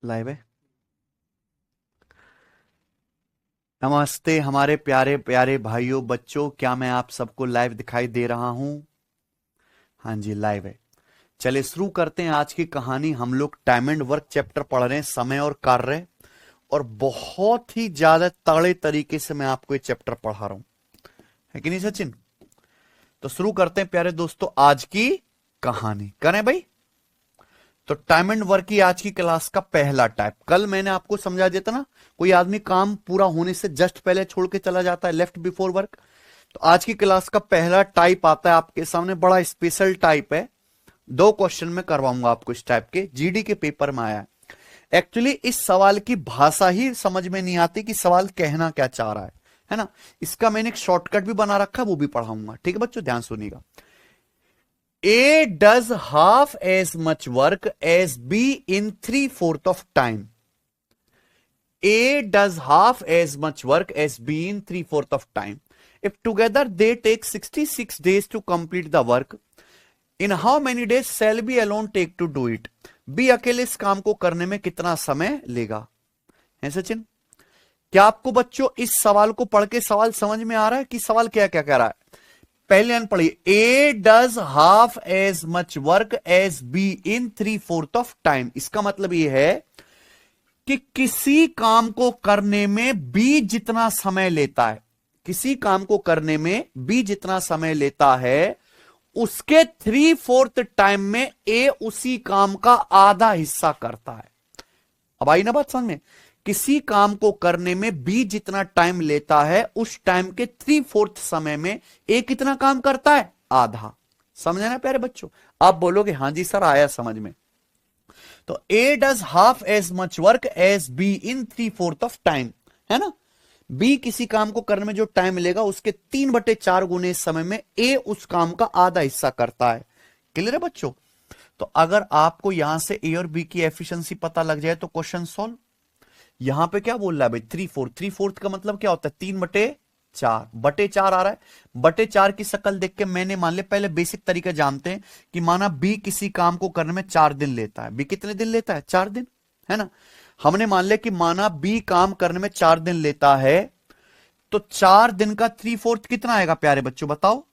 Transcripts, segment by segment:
Live है। नमस्ते हमारे प्यारे प्यारे भाइयों बच्चों, क्या मैं आप सबको लाइव दिखाई दे रहा हूं? हाँ जी, लाइव है। चलिए शुरू करते हैं आज की कहानी। हम लोग टाइम एंड वर्क चैप्टर पढ़ रहे हैं, समय और कार्य, और बहुत ही ज्यादा तगड़े तरीके से मैं आपको ये चैप्टर पढ़ा रहा हूं, है कि नहीं सचिन? तो शुरू करते हैं प्यारे दोस्तों आज की कहानी। करें भाई? तो टाइम एंड वर्क की आज की क्लास का पहला टाइप, कल मैंने आपको समझा दिया था ना, कोई आदमी काम पूरा होने से जस्ट पहले छोड़ के चला जाता है, लेफ्ट बिफोर वर्क। तो आज की क्लास का पहला टाइप आता है आपके सामने, बड़ा स्पेशल टाइप है। 2 क्वेश्चन में करवाऊंगा आपको इस टाइप के, जीडी के पेपर में आया है। एक्चुअली इस सवाल की भाषा ही समझ में नहीं आती कि सवाल कहना क्या चाह रहा है ना। इसका मैंने एक शॉर्टकट भी बना रखा है, वो भी पढ़ाऊंगा। ठीक है बच्चों, ध्यान सुनिएगा। A does half as much work as B in 3/4 of time. A does half as much work as B in 3/4 of time. If together they take 66 days to complete the work, in how many days shall B alone take to do it? B अकेले इस काम को करने में कितना समय लेगा? है सचिन? क्या आपको बच्चों इस सवाल को पढ़ के सवाल समझ में आ रहा है कि सवाल क्या क्या कह रहा है? पहले लाइन पढ़िए, A does half as much work as B in 3/4 of time. इसका मतलब यह है कि किसी काम को करने में बी जितना समय लेता है, किसी काम को करने में बी जितना समय लेता है, उसके 3/4 टाइम में ए उसी काम का आधा हिस्सा करता है। अब आई ना बात समझ में? किसी काम को करने में बी जितना टाइम लेता है, उस टाइम के 3/4 समय में ए कितना काम करता है? आधा। समझे ना प्यारे बच्चों? आप बोलोगे हाँ जी सर, आया समझ में। तो A does half as much work as B in 3/4 of time, है ना। बी किसी काम को करने में जो टाइम लेगा, उसके 3/4 गुने इस समय में ए उस काम का आधा हिस्सा करता है। क्लियर है बच्चों? तो अगर आपको यहां से ए और बी की एफिशिएंसी पता लग जाए तो क्वेश्चन सॉल्व। यहां पे क्या बोल रहा है भाई? 3/4 का मतलब क्या होता है? 3/4 बटे 4 आ रहा है। बटे 4 की शक्ल देख के मैंने मान लिया, पहले बेसिक तरीका जानते हैं कि माना बी किसी काम को करने में 4 दिन लेता है। बी कितने दिन लेता है? 4 दिन, है ना। हमने मान लिया कि माना बी काम करने में 4 दिन लेता है, तो 4 दिन का 3/4 कितना आएगा प्यारे बच्चों बताओ?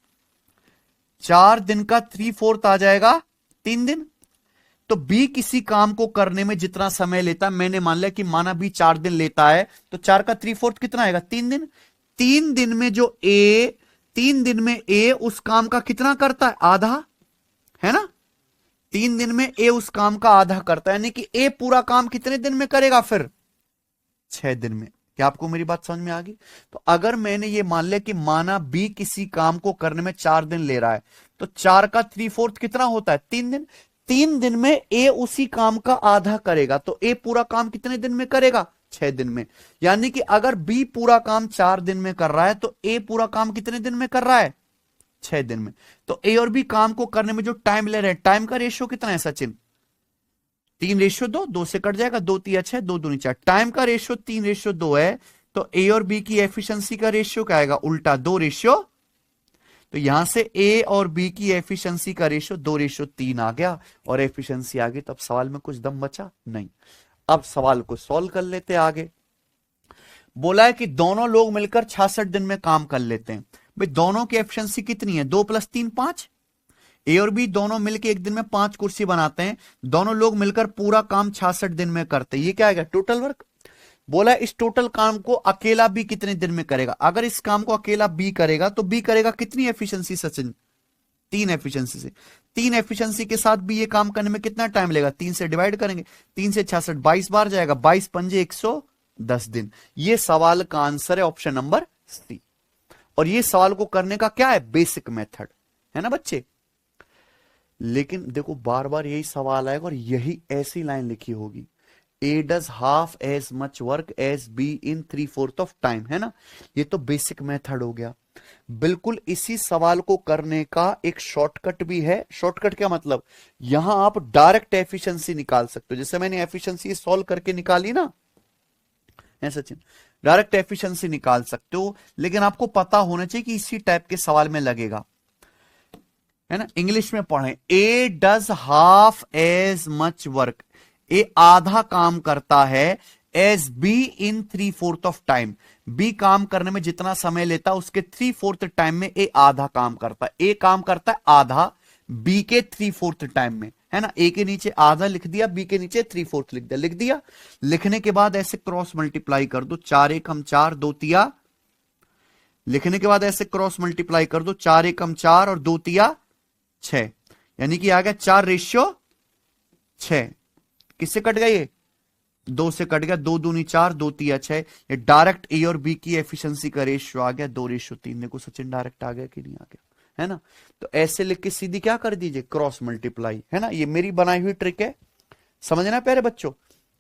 4 दिन का 3/4 आ जाएगा 3 दिन। तो बी किसी काम को करने में जितना समय लेता है, मैंने मान लिया कि माना बी 4 दिन लेता है, तो 4 का 3/4 कितना आएगा? 3 दिन। 3 दिन में जो ए 3 दिन में ए उस काम का कितना करता है? आधा, है ना। 3 दिन में ए उस काम का आधा करता है, यानी कि ए पूरा काम कितने दिन में करेगा? फिर 6 दिन में। क्या आपको मेरी बात समझ में आ गई? तो अगर मैंने ये मान लिया कि माना बी किसी काम को करने में 4 दिन ले रहा है, तो 4 का 3/4 कितना होता है? 3 दिन। 3 दिन में ए उसी काम का आधा करेगा, तो ए पूरा काम कितने दिन में करेगा? 6 दिन में। यानी कि अगर बी पूरा काम 4 दिन में कर रहा है, तो ए पूरा काम कितने दिन में कर रहा है? 6 दिन में। तो ए और बी काम को करने में जो टाइम ले रहे हैं, टाइम का रेशियो कितना है सचिन? 3/2, 2 से कट जाएगा, 2 3 6, 2 दूनी 4। टाइम का रेशियो 3/2 है, तो ए और बी की एफिशिएंसी का रेशियो क्या आएगा? उल्टा 2/, तो यहां से ए और बी की एफिशिएंसी का रेशियो 2/3 आ गया, और एफिशिएंसी आ गई। तो अब सवाल में कुछ दम बचा नहीं। अब सवाल को सॉल्व कर लेते आगे। बोला है कि दोनों लोग मिलकर 66 दिन में काम कर लेते हैं। भाई दोनों की एफिशिएंसी कितनी है? 2 + 3 5। ए और बी दोनों मिलकर एक दिन में 5 कुर्सी बनाते हैं। दोनों लोग मिलकर पूरा काम 66 दिन में करते हैं। ये क्या आएगा? Total work. बोला इस टोटल काम को अकेला बी कितने दिन में करेगा? अगर इस काम को अकेला बी करेगा, तो बी करेगा कितनी एफिशिएंसी सचिन? 3 एफिशिएंसी से। 3 एफिशिएंसी के साथ भी ये काम करने में कितना टाइम लेगा? 3 से डिवाइड करेंगे, 3 से 66, 22 बार जाएगा, 22 पंजे 110 दिन। ये सवाल का आंसर है ऑप्शन नंबर सी। और ये सवाल को करने का क्या है? बेसिक मेथड, है ना बच्चे। लेकिन देखो बार बार यही सवाल आएगा और यही ऐसी लाइन लिखी होगी, A does half as much work as B in 3/4 of time, है ना। ये तो बेसिक मेथड हो गया। बिल्कुल इसी सवाल को करने का एक शॉर्टकट भी है। शॉर्टकट क्या मतलब? यहां आप डायरेक्ट एफिशिएंसी निकाल सकते हो, जैसे मैंने एफिशिएंसी सॉल्व करके निकाली ना, है सचिन। डायरेक्ट एफिशिएंसी निकाल सकते हो, लेकिन आपको पता होना चाहिए कि इसी टाइप के सवाल में लगेगा, है ना। इंग्लिश में पढ़ें, A does half as much work A आधा काम करता है as B in 3/4 of time. B काम करने में जितना समय लेता है उसके 3/4 टाइम में ए आधा काम करता है। ए काम करता है आधा बी के 3/4 टाइम में, है ना। ए के नीचे आधा लिख दिया, बी के नीचे 3/4 लिख दिया। लिखने के बाद ऐसे क्रॉस मल्टीप्लाई कर दो, 4 एकम 4 2 तिया। लिखने के बाद ऐसे क्रॉस मल्टीप्लाई कर दो, 4 एकम 4 और 2 तिया 6, यानी कि आ गया 4:6। किससे कट गया ये? 2 से कट गया, 2 दूनी 4 2 तिया 6। ये डायरेक्ट ए और बी की एफिशिएंसी का रेशियो आ गया 2:3। देखो सचिन डायरेक्ट आ गया कि नहीं आ गया, है ना। तो ऐसे लिख के सीधी क्या कर दीजिए, क्रॉस मल्टीप्लाई, है ना। ये मेरी बनाई हुई ट्रिक है, समझना प्यारे बच्चों।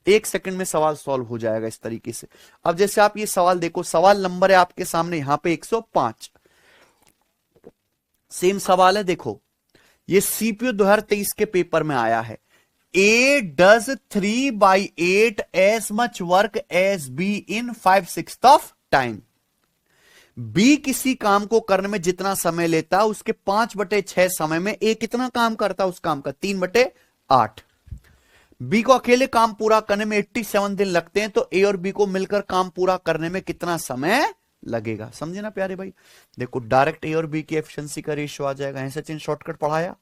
1 सेकंड में सवाल सॉल्व हो जाएगा इस तरीके से। अब जैसे आप ये सवाल देखो, सवाल नंबर है आपके सामने यहां पे 105। सेम सवाल है, देखो ये सीपीयू 2023 के पेपर में आया है। A does 3/8 as much work as B in 5/6 of time. B किसी काम को करने में जितना समय लेता है उसके 5/6 समय में A कितना काम करता है उस काम का? 3/8। B को अकेले काम पूरा करने में 87 दिन लगते हैं, तो A और B को मिलकर काम पूरा करने में कितना समय लगेगा? समझे ना प्यारे भाई। देखो डायरेक्ट A और B की एफिशिएंसी का रेशियो आ जाएगा। ऐसे सचिन शॉर्टकट पढ़ाया,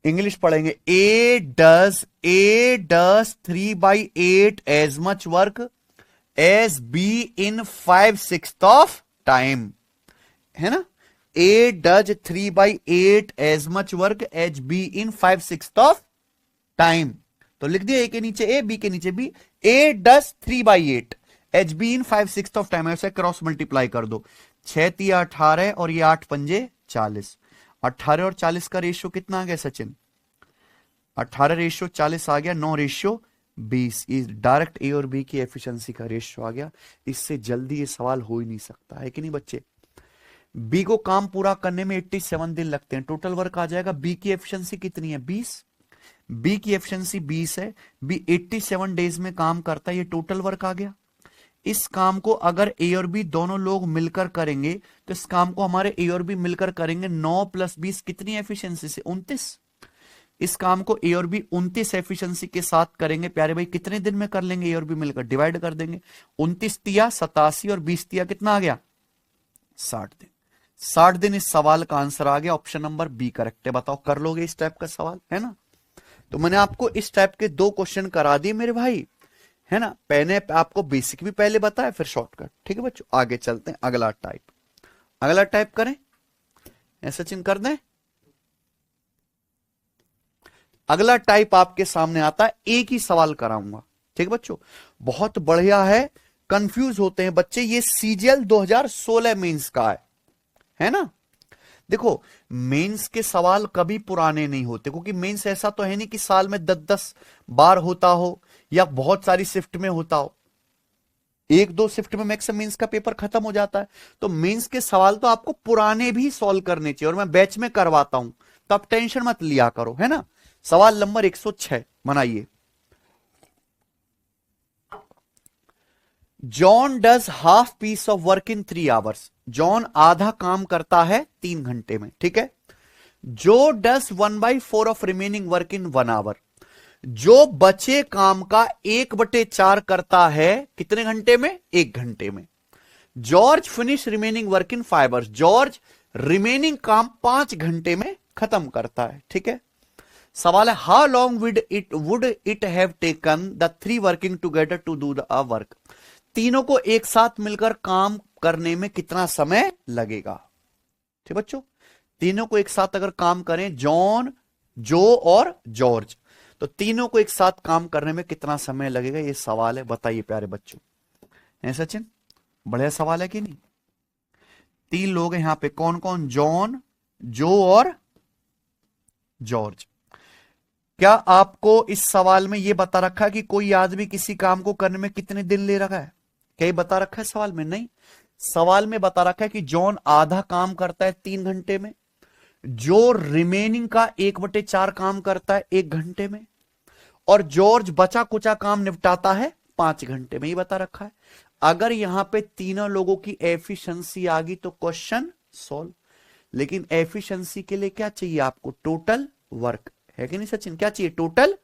इंग्लिश पढ़ेंगे। A does 3/8 as much work as B in 5/6 of time, है ना। A does 3/8 as much work as B in 5/6 of time। तो लिख दिया A के नीचे A, B के नीचे B। A does 3/8 as B in 5/6 of time। ऐसे क्रॉस मल्टीप्लाई कर दो, 6 तिया 18 और ये 8 पंजे 40। 18 और 40 का रेशियो कितना आ गया सचिन? 18:40 आ गया, 9:20। ये डायरेक्ट ए और बी की एफिशिएंसी का रेशियो आ गया। इससे जल्दी ये सवाल हो ही नहीं सकता है कि नहीं बच्चे। बी को काम पूरा करने में 87 दिन लगते हैं, टोटल वर्क आ जाएगा। बी की एफिशिएंसी कितनी है? 20। बी की एफिशिएंसी 20 है, बी 87 डेज में काम करता है, ये टोटल वर्क आ गया। इस काम को अगर ए और बी दोनों लोग मिलकर करेंगे तो इस काम को हमारे ए और बी मिलकर करेंगे। 9 + 20 कितनी एफिशिएंसी से? 29। इस काम को ए और बी 29 एफिशिएंसी के साथ करेंगे प्यारे भाई। कितने दिन में कर लेंगे? ए और बी मिलकर डिवाइड कर देंगे। 29 तिया 87 और 20 तिया कितना आ गया? 60 दिन। 60 दिन इस सवाल का आंसर आ गया। ऑप्शन नंबर बी करेक्ट है। बताओ कर लोगे इस टाइप का सवाल, है ना। तो मैंने आपको इस टाइप के 2 क्वेश्चन करा दिए मेरे भाई, है ना। मैंने आपको बेसिक भी पहले बताया, फिर शॉर्टकट। ठीक है बच्चों, आगे चलते हैं। अगला टाइप करें, ऐसा चिन्ह कर दें। अगला टाइप आपके सामने आता है, एक ही सवाल कराऊंगा। ठीक है बच्चों, बहुत बढ़िया है। कंफ्यूज होते हैं बच्चे, ये सीजीएल 2016 मेंस का है ना। देखो मेंस के सवाल कभी पुराने नहीं होते, क्योंकि मेंस ऐसा तो है नहीं कि साल में 10-10 बार होता हो या बहुत सारी शिफ्ट में होता हो। 1-2 शिफ्ट में मैक्सिमम मेंस का पेपर खत्म हो जाता है। तो मेंस के सवाल तो आपको पुराने भी सॉल्व करने चाहिए, और मैं बैच में करवाता हूं, तो आप टेंशन मत लिया करो, है ना। सवाल नंबर 106 बनाइए। John does half piece of work in 3 hours. John आधा काम करता है 3 घंटे में, ठीक है। Joe does 1/4 of remaining work in 1 hour. जो बचे काम का 1/4 करता है कितने घंटे में? 1 घंटे में। जॉर्ज फिनिश रिमेनिंग वर्क इन 5 आवर्स। जॉर्ज रिमेनिंग काम 5 घंटे में खत्म करता है, ठीक है। सवाल है, how long would it have taken the 3 working together to do the work. तीनों को एक साथ मिलकर काम करने में कितना समय लगेगा? ठीक बच्चों, तीनों को एक साथ अगर काम करें, जॉन, जो और जॉर्ज, तो तीनों को एक साथ काम करने में कितना समय लगेगा? ये सवाल है, बताइए प्यारे बच्चों। है सचिन, बढ़िया सवाल है कि नहीं। 3 लोग हैं यहां पे, कौन कौन? जॉन, जो और जॉर्ज। क्या आपको इस सवाल में यह बता रखा है कि कोई आदमी किसी काम को करने में कितने दिन ले रखा है? क्या ये बता रखा है सवाल में? नहीं, सवाल में बता रखा है कि जॉन आधा काम करता है 3 घंटे में, जो रिमेनिंग का 1/4 काम करता है 1 घंटे में, और जॉर्ज बचा कुचा काम निपटाता है 5 घंटे में। ये बता रखा है। अगर यहां पे तीनों लोगों की एफिशिएंसी आ गई तो क्वेश्चन सॉल्व। लेकिन एफिशिएंसी के लिए क्या चाहिए आपको? टोटल वर्क, है कि नहीं सचिन? क्या चाहिए? Total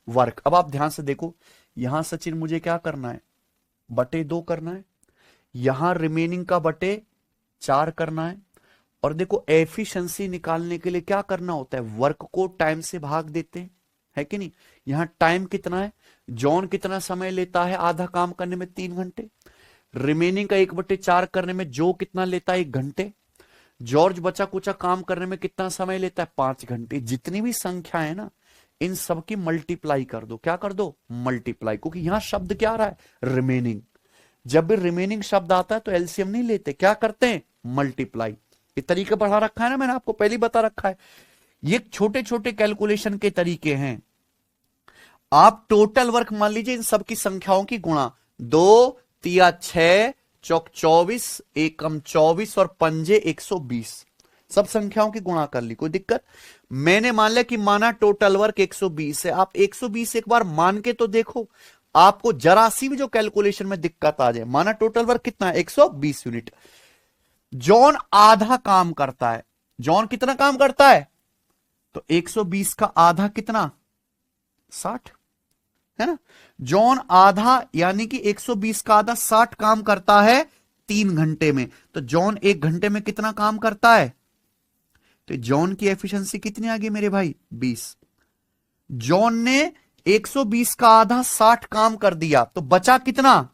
work. अब आप ध्यान से देखो, यहां सचिन मुझे क्या करना है, बटे 2 करना है, यहां रिमेनिंग का बटे 4 करना है। और देखो एफिशिएंसी निकालने के लिए क्या करना होता है, वर्क को टाइम से भाग देते हैं, है कि नहीं। यहां टाइम कितना है, जॉन कितना समय लेता है आधा काम करने में, 3 घंटे। रिमेनिंग का 1/4 करने में जो कितना लेता है, 1 घंटे। जॉर्ज बचा कुचा काम करने में कितना समय लेता है, 5 घंटे। जितनी भी संख्या है ना, इन सब की मल्टीप्लाई कर दो। क्या कर दो, मल्टीप्लाई, क्योंकि यहां शब्द क्या आ रहा है, रिमेनिंग। जब भी रिमेनिंग शब्द आता है तो एलसीएम नहीं लेते, क्या करते हैं, मल्टीप्लाई। ये तरीका पढ़ा रखा है ना, मैंने आपको पहले बता रखा है। ये छोटे छोटे कैलकुलेशन के तरीके हैं। आप टोटल वर्क मान लीजिए, इन सबकी संख्याओं की गुणा, 2 तिया 6 चौक 24, एकम 24 और पंजे 120, सब संख्याओं की गुणा कर ली, कोई दिक्कत। मैंने मान लिया कि माना टोटल वर्क 120 है। आप 120 एक बार मान के तो देखो, आपको जरा सी भी जो कैलकुलेशन में दिक्कत आ जाए। माना टोटल वर्क कितना है, 120 यूनिट। जॉन आधा काम करता है, जॉन कितना काम करता है, तो 120 का आधा कितना, 60, है ना। जॉन आधा यानी कि 120 का आधा 60 काम करता है 3 घंटे में। तो जॉन 1 घंटे में कितना काम करता है, तो जॉन की एफिशिएंसी कितनी आ गई मेरे भाई, 20। जॉन ने 120 का आधा 60 काम कर दिया, तो बचा कितना,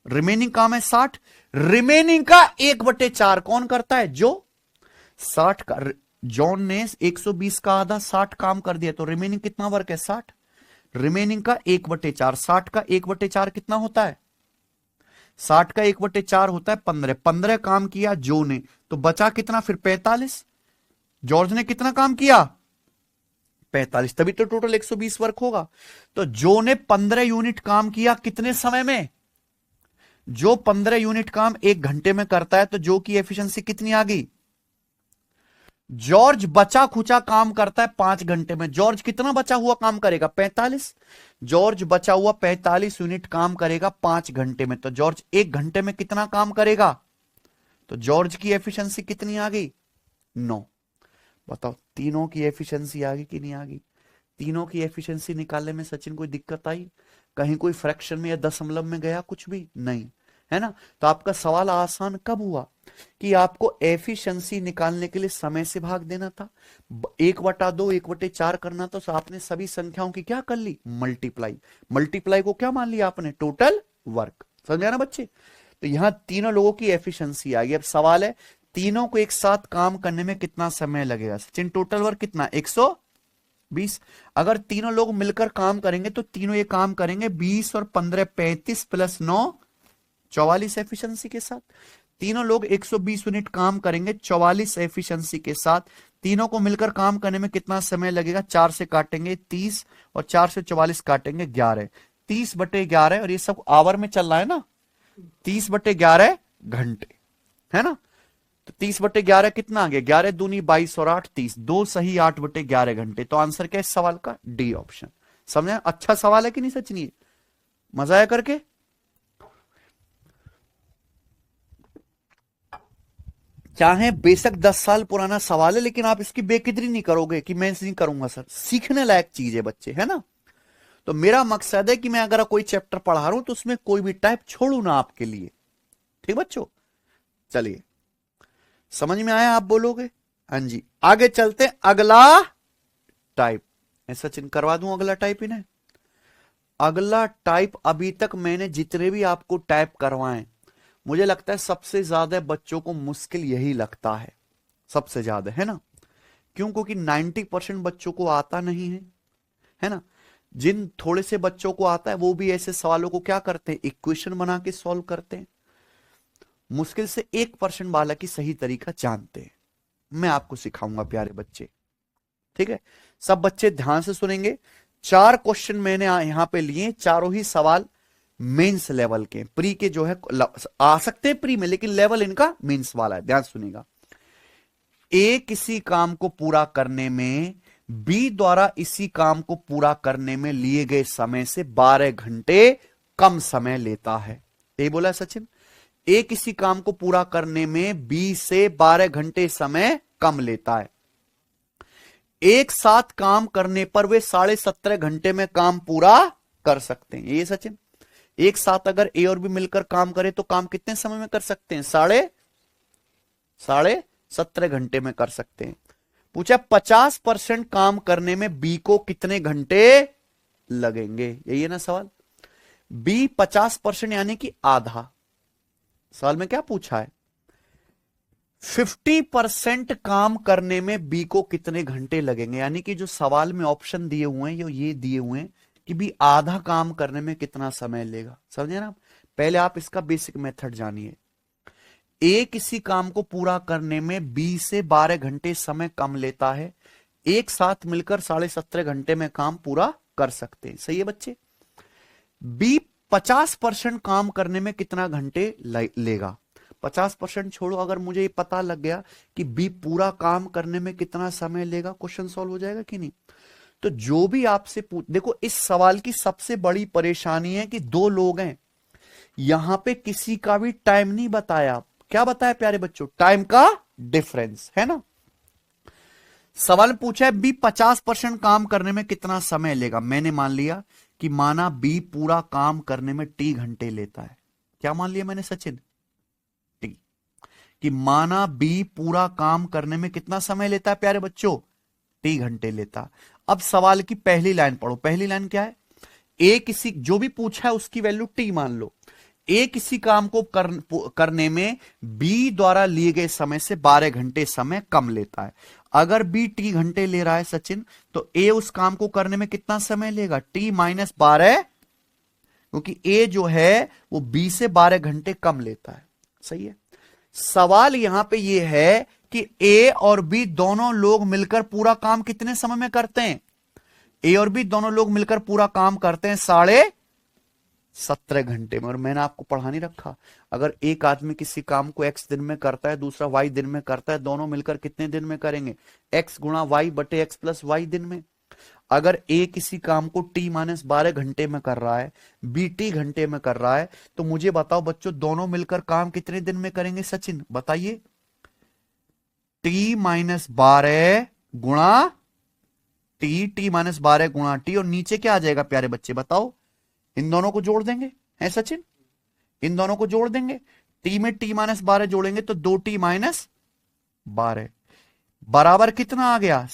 रिमेनिंग काम है 60। रिमेनिंग का 1/4 कौन करता है, जो 60 का। जॉन ने 120 का आधा 60 काम कर दिया, तो रिमेनिंग कितना वर्क है, 60। रिमेनिंग का 1/4, 60 का 1/4 कितना होता है, 60 का 1/4 होता है 15। 15 काम किया जो ने, तो बचा कितना फिर, 45। जॉर्ज ने कितना काम किया, 45, तभी तो टोटल 120 वर्क होगा। तो जो ने 15 यूनिट काम किया कितने समय में, जो 15 यूनिट काम 1 घंटे में करता है, तो जो की एफिशिएंसी कितनी आ गई। जॉर्ज बचा खुचा काम करता है 5 घंटे में, जॉर्ज कितना बचा हुआ काम करेगा, 45। जॉर्ज बचा हुआ 45 यूनिट काम करेगा 5 घंटे में, तो जॉर्ज 1 घंटे में कितना काम करेगा, तो जॉर्ज की एफिशिएंसी कितनी आ गई, 9। बताओ तीनों की एफिशिएंसी आ गई कि नहीं आ गई। तीनों की एफिशिएंसी निकालने में सचिन कोई दिक्कत आई, कहीं कोई फ्रैक्शन में या दशमलव में गया, कुछ भी नहीं, है ना। तो आपका सवाल आसान कब हुआ, कि आपको एफिशिएंसी निकालने के लिए समय से भाग देना था, 1/2 1/4 करना था, तो आपने सभी संख्याओं की क्या कर ली, मल्टीप्लाई। मल्टीप्लाई को क्या मान लिया आपने, टोटल वर्क। समझा ना बच्चे। तो यहां तीनों लोगों की एफिशिएंसी आ गई। अब सवाल है, तीनों को एक साथ काम करने में कितना समय लगेगा, सचिन टोटल वर्क कितना, 120। अगर तीनों लोग मिलकर काम करेंगे तो तीनों ये काम करेंगे 20 और 15 35 प्लस 9 44 एफिशिएंसी के साथ। तीनों लोग 120 यूनिट काम करेंगे 44 एफिशिएंसी के साथ। तीनों को मिलकर काम करने में कितना समय लगेगा, 4 से काटेंगे 30 और 4 से 44 काटेंगे 11, 30/11, और ये सब आवर में चल रहा है ना, 30/11 घंटे, है ना। तो 30/11 कितना आ गया, 11 दूनी 22 और 8 30, 2 सही 8/11 घंटे। तो आंसर क्या है इस सवाल का, डी ऑप्शन। समझे, अच्छा सवाल है कि नहीं सचिन, ये मजा आया करके। चाहे बेशक 10 साल पुराना सवाल है, लेकिन आप इसकी बेकदरी नहीं करोगे कि मैं नहीं करूंगा सर, सीखने लायक चीज है बच्चे, है ना। तो मेरा मकसद है कि मैं अगर कोई चैप्टर पढ़ा रहा हूं तो उसमें कोई भी टाइप छोड़ू ना आपके लिए, ठीक बच्चों। चलिए समझ में आया, आप बोलोगे हाँ जी। आगे चलते अगला टाइप, सचिन करवा दूं अगला टाइप इन्हें। अगला टाइप, अभी तक मैंने जितने भी आपको टाइप करवाए, मुझे लगता है सबसे ज्यादा बच्चों को मुश्किल यही लगता है, सबसे ज्यादा, है ना। क्यों, क्योंकि 90% बच्चों को आता नहीं है ना। जिन थोड़े से बच्चों को आता है वो भी ऐसे सवालों को क्या करते हैं, इक्वेशन बना के सॉल्व करते हैं। मुश्किल से 1% बालक ही सही तरीका जानते हैं। मैं आपको सिखाऊंगा प्यारे बच्चे, ठीक है। सब बच्चे ध्यान से सुनेंगे। 4 क्वेश्चन मैंने यहां पे लिए, चारों ही सवाल मेंस लेवल के, प्री के जो है आ सकते हैं प्री में, लेकिन लेवल इनका मेंस वाला है, ध्यान सुनिएगा। ए किसी काम को पूरा करने में बी द्वारा इसी काम को पूरा करने में लिए गए समय से 12 घंटे कम समय लेता है। ये बोला सचिन, ए किसी काम को पूरा करने में बी से 12 घंटे समय कम लेता है। एक साथ काम करने पर वे 17.5 घंटे में काम पूरा कर सकते हैं। ये सचिन, एक साथ अगर ए और बी मिलकर काम करे तो काम कितने समय में कर सकते हैं? साढ़े 17 घंटे में कर सकते हैं। पूछा 50% काम करने में बी को कितने घंटे लगेंगे? यही है ना सवाल। बी 50% यानी कि आधा। सवाल में क्या पूछा है? 50% काम करने में बी को कितने घंटे लगेंगे, यानी कि जो सवाल में ऑप्शन दिए हुए हैं ये दिए हुए हैं कि बी आधा काम करने में कितना समय लेगा। समझे ना? पहले आप इसका बेसिक मेथड जानिए। ए किसी काम को पूरा करने में बी से 12 घंटे समय कम लेता है, एक साथ मिलकर 17.5 घंटे में काम पूरा कर सकते हैं। सही है बच्चे? बी 50% काम करने में कितना घंटे लेगा? 50% छोड़ो, अगर मुझे ये पता लग गया कि बी पूरा काम करने में कितना समय लेगा, क्वेश्चन सॉल्व हो जाएगा कि नहीं? तो जो भी आपसे देखो, इस सवाल की सबसे बड़ी परेशानी है कि दो लोग हैं, यहां पे किसी का भी टाइम नहीं बताया। क्या बताया प्यारे बच्चों? टाइम का डिफरेंस, है ना? सवाल पूछा है बी 50% काम करने में कितना समय लेगा। मैंने मान लिया कि माना बी पूरा काम करने में टी घंटे लेता है। क्या मान लिया मैंने सचिन? टी। कि माना बी पूरा काम करने में कितना समय लेता है प्यारे बच्चों? टी घंटे लेता। अब सवाल की पहली लाइन पढ़ो। पहली लाइन क्या है? ए किसी, जो भी पूछा है उसकी वैल्यू टी मान लो। ए किसी काम को करने में बी द्वारा लिए गए समय से 12 घंटे समय कम लेता है। अगर बी टी घंटे ले रहा है सचिन, तो ए उस काम को करने में कितना समय लेगा? टी माइनस 12, क्योंकि ए जो है वो बी से 12 घंटे कम लेता है। सही है? सवाल यहां पे ये है कि ए और बी दोनों लोग मिलकर पूरा काम कितने समय में करते हैं? ए और बी दोनों लोग मिलकर पूरा काम करते हैं 17.5 घंटे में। और मैंने आपको पढ़ा नहीं रखा, अगर एक आदमी किसी काम को x दिन में करता है, दूसरा y दिन में करता है, दोनों मिलकर कितने दिन में करेंगे? x गुणा y बटे x प्लस y दिन में। अगर a किसी काम को t माइनस 12 घंटे में कर रहा है, b t घंटे में कर रहा है, तो मुझे बताओ बच्चों, दोनों मिलकर काम कितने दिन में करेंगे? सचिन बताइए। t माइनस 12 गुणा टी माइनस 12 गुणा टी, और नीचे क्या आ जाएगा प्यारे बच्चे बताओ? इन दोनों को जोड़ देंगे, है सचिन? इन दोनों को जोड़ देंगे। टी में टी माइनस 12 जोड़ेंगे तो 2t माइनस 12 बराबर कितना आ गया?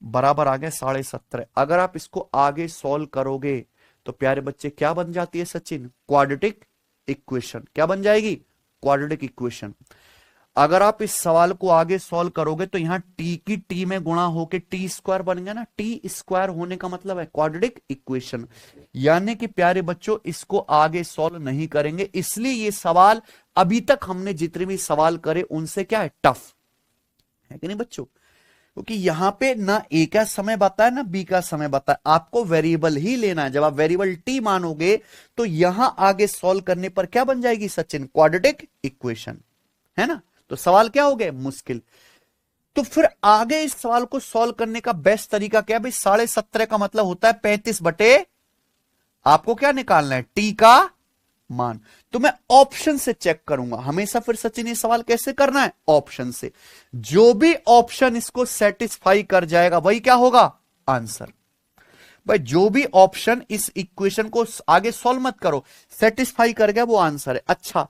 बराबर आ गया 17.5। अगर आप इसको आगे सॉल्व करोगे तो प्यारे बच्चे क्या बन जाती है सचिन? Quadratic equation. क्या बन जाएगी? Quadratic equation. अगर आप इस सवाल को आगे सॉल्व करोगे तो यहां टी की टी में गुणा होके टी स्क्वायर बन गया ना। टी स्क्वायर होने का मतलब है क्वाड्रेटिक इक्वेशन। यानी कि प्यारे बच्चों, इसको आगे सॉल्व नहीं करेंगे, इसलिए ये सवाल अभी तक हमने जितने भी सवाल करे उनसे क्या है? टफ है कि नहीं बच्चों? क्योंकि यहां पे ना ए का समय बताया ना बी का समय बताया, आपको वेरिएबल ही लेना है। जब आप वेरिएबल टी मानोगे तो यहां आगे सॉल्व करने पर क्या बन जाएगी सचिन? क्वाड्रेटिक इक्वेशन, है ना? तो सवाल क्या हो गया? मुश्किल। तो फिर आगे इस सवाल को सॉल्व करने का बेस्ट तरीका क्या है भाई? 17.5 का मतलब होता है 35 बटे, आपको क्या निकालना है? टी का मान। तो मैं ऑप्शन से चेक करूंगा हमेशा। फिर सचिन ये सवाल कैसे करना है? ऑप्शन से। जो भी ऑप्शन इसको सेटिस्फाई कर जाएगा वही क्या होगा? आंसर। भाई जो भी ऑप्शन इस इक्वेशन को आगे सॉल्व मत करो, सेटिस्फाई कर गया वो आंसर है। अच्छा,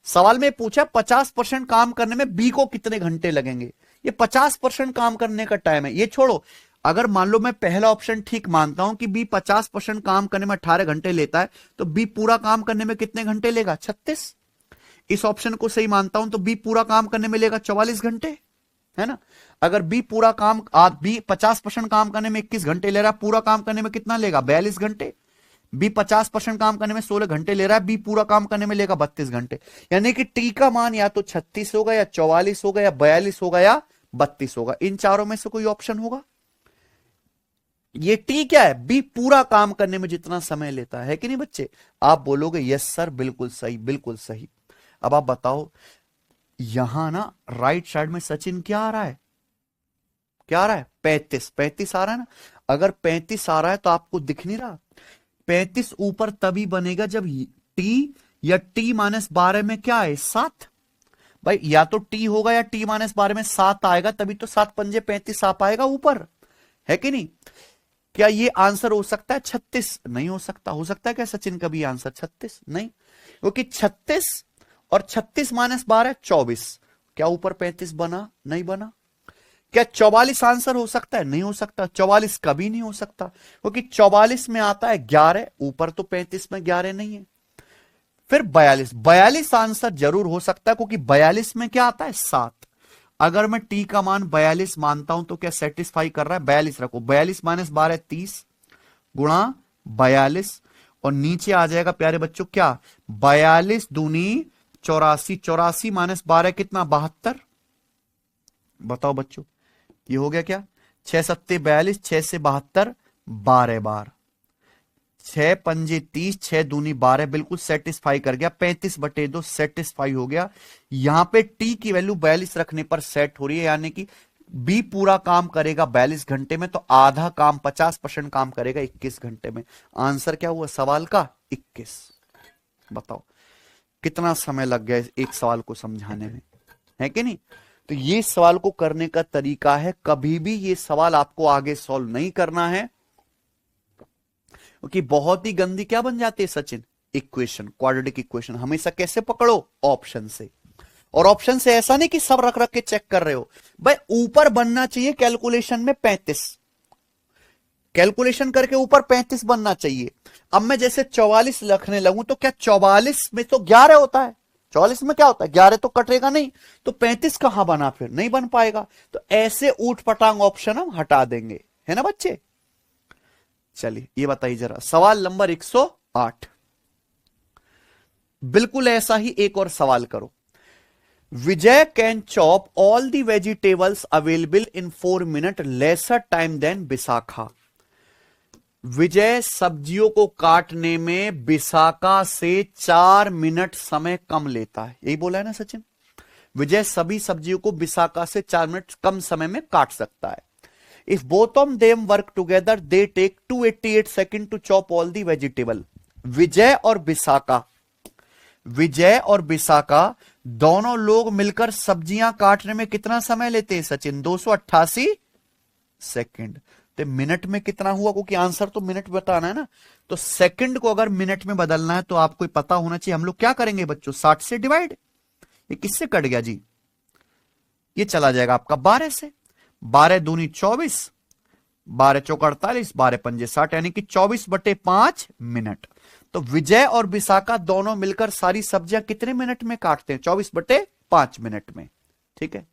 सवाल में पूछा 50% काम करने में बी को कितने घंटे लगेंगे। ये 50% काम करने का टाइम है, ये छोड़ो। अगर मान लो मैं पहला ऑप्शन ठीक मानता हूं कि बी 50% काम करने में 18 घंटे लेता है, तो बी पूरा काम करने में कितने घंटे लेगा? 36। इस ऑप्शन को सही मानता हूं तो बी पूरा काम करने में लेगा 44 घंटे, है ना? अगर बी 50% काम करने में 21 घंटे ले रहा है, पूरा काम करने में कितना लेगा? 42 घंटे। बी 50% काम करने में 16 घंटे ले रहा है, बी पूरा काम करने में लेगा 32 घंटे। यानी कि टी का मान या तो 36 होगा, या 44 होगा, या 42 होगा, या 32 होगा। इन चारों में से कोई ऑप्शन होगा। ये टी क्या है? बी पूरा काम करने में जितना समय लेता है कि नहीं बच्चे? आप बोलोगे यस सर, बिल्कुल सही, बिल्कुल सही। अब आप बताओ, यहां ना राइट साइड में सचिन क्या आ रहा है? क्या आ रहा है? 35 आ रहा है ना। अगर 35 आ रहा है तो आपको दिख नहीं रहा? 35 ऊपर तभी बनेगा जब टी या टी माइनस 12 में क्या है? 7। भाई या तो टी होगा या टी माइनस 12 में 7 आएगा, तभी तो 7 पंजे 35 आ पाएगा ऊपर, है कि नहीं? क्या ये आंसर हो सकता है 36? नहीं हो सकता। हो सकता है क्या सचिन कभी आंसर 36? नहीं, क्योंकि 36 और 36 माइनस 12 24। क्या ऊपर 35 बना? नहीं बना। क्या 44 आंसर हो सकता है? नहीं हो सकता। 44 कभी नहीं हो सकता, क्योंकि 44 में आता है 11, ऊपर तो 35 में 11 नहीं है। फिर 42 आंसर जरूर हो सकता है, क्योंकि 42 में क्या आता है 7। अगर मैं टी का मान 42 मानता हूं तो क्या सेटिस्फाई कर रहा है? 42 रखो, 42 माइनस 12 30 गुणा 42, और नीचे आ जाएगा प्यारे बच्चों क्या? 42 दूनी 84, 84 माइनस 12 कितना? 72। बताओ बच्चों, ये हो गया क्या? 6 सत्ते 42, 6 से 72, 12 बार, 6 पंजे 30, 6 दूनी 12, बिल्कुल सेटिस्फाई कर गया। 35/2 सेटिस्फाई हो गया। यहां पे टी की वैल्यू 42 रखने पर सेट हो रही है, यानी कि बी पूरा काम करेगा 42 घंटे में, तो आधा काम 50% काम करेगा 21 घंटे में। आंसर क्या हुआ सवाल का? 21। बताओ कितना समय लग गया एक सवाल को समझाने में, है कि नहीं? तो ये सवाल को करने का तरीका है। कभी भी ये सवाल आपको आगे सॉल्व नहीं करना है, क्योंकि बहुत ही गंदी क्या बन जाती है सचिन? Equation, quadratic equation. हमेशा कैसे पकड़ो? ऑप्शन से। और ऑप्शन से ऐसा नहीं कि सब रख रख के चेक कर रहे हो, भाई ऊपर बनना चाहिए कैलकुलेशन में 35, कैलकुलेशन करके ऊपर 35 बनना चाहिए। अब मैं जैसे 44 लिखने लगूं तो क्या 44 में तो 11 होता है, 44 में क्या होता है? 11 तो कटेगा नहीं, तो 35 कहां बना? फिर नहीं बन पाएगा। तो ऐसे ऊट पटांग ऑप्शन हम हटा देंगे, है ना बच्चे? चलिए ये बताइए जरा, सवाल नंबर 108। बिल्कुल ऐसा ही एक और सवाल करो। Vijay can chop all the vegetables available in 4 minute lesser time than Vishakha. Vijay सब्जियों को काटने में विशाखा से 4 मिनट समय कम लेता है, यही बोला है ना सचिन? विजय सभी सब्जियों को विशाखा से 4 मिनट कम समय में काट सकता है। If both of them work together, they take 288 seconds to chop all the vegetable. विजय और विशाखा दोनों लोग मिलकर सब्जियां काटने में कितना समय लेते हैं सचिन? 288 सेकंड। तो मिनट में कितना हुआ? क्योंकि आंसर तो मिनट बताना है ना, तो सेकंड को अगर मिनट में बदलना है तो आपको पता होना चाहिए। हम लोग क्या करेंगे बच्चों? 60 से डिवाइड। ये किससे कट गया जी? ये चला जाएगा आपका 12 से। 12 दूनी 24, 12 चौक 48, 12 पंजे 60, यानी कि 24/5 मिनट। तो विजय और विशाखा दोनों मिलकर सारी सब्जियां कितने मिनट में काटते हैं? 24/5 मिनट में। ठीक है,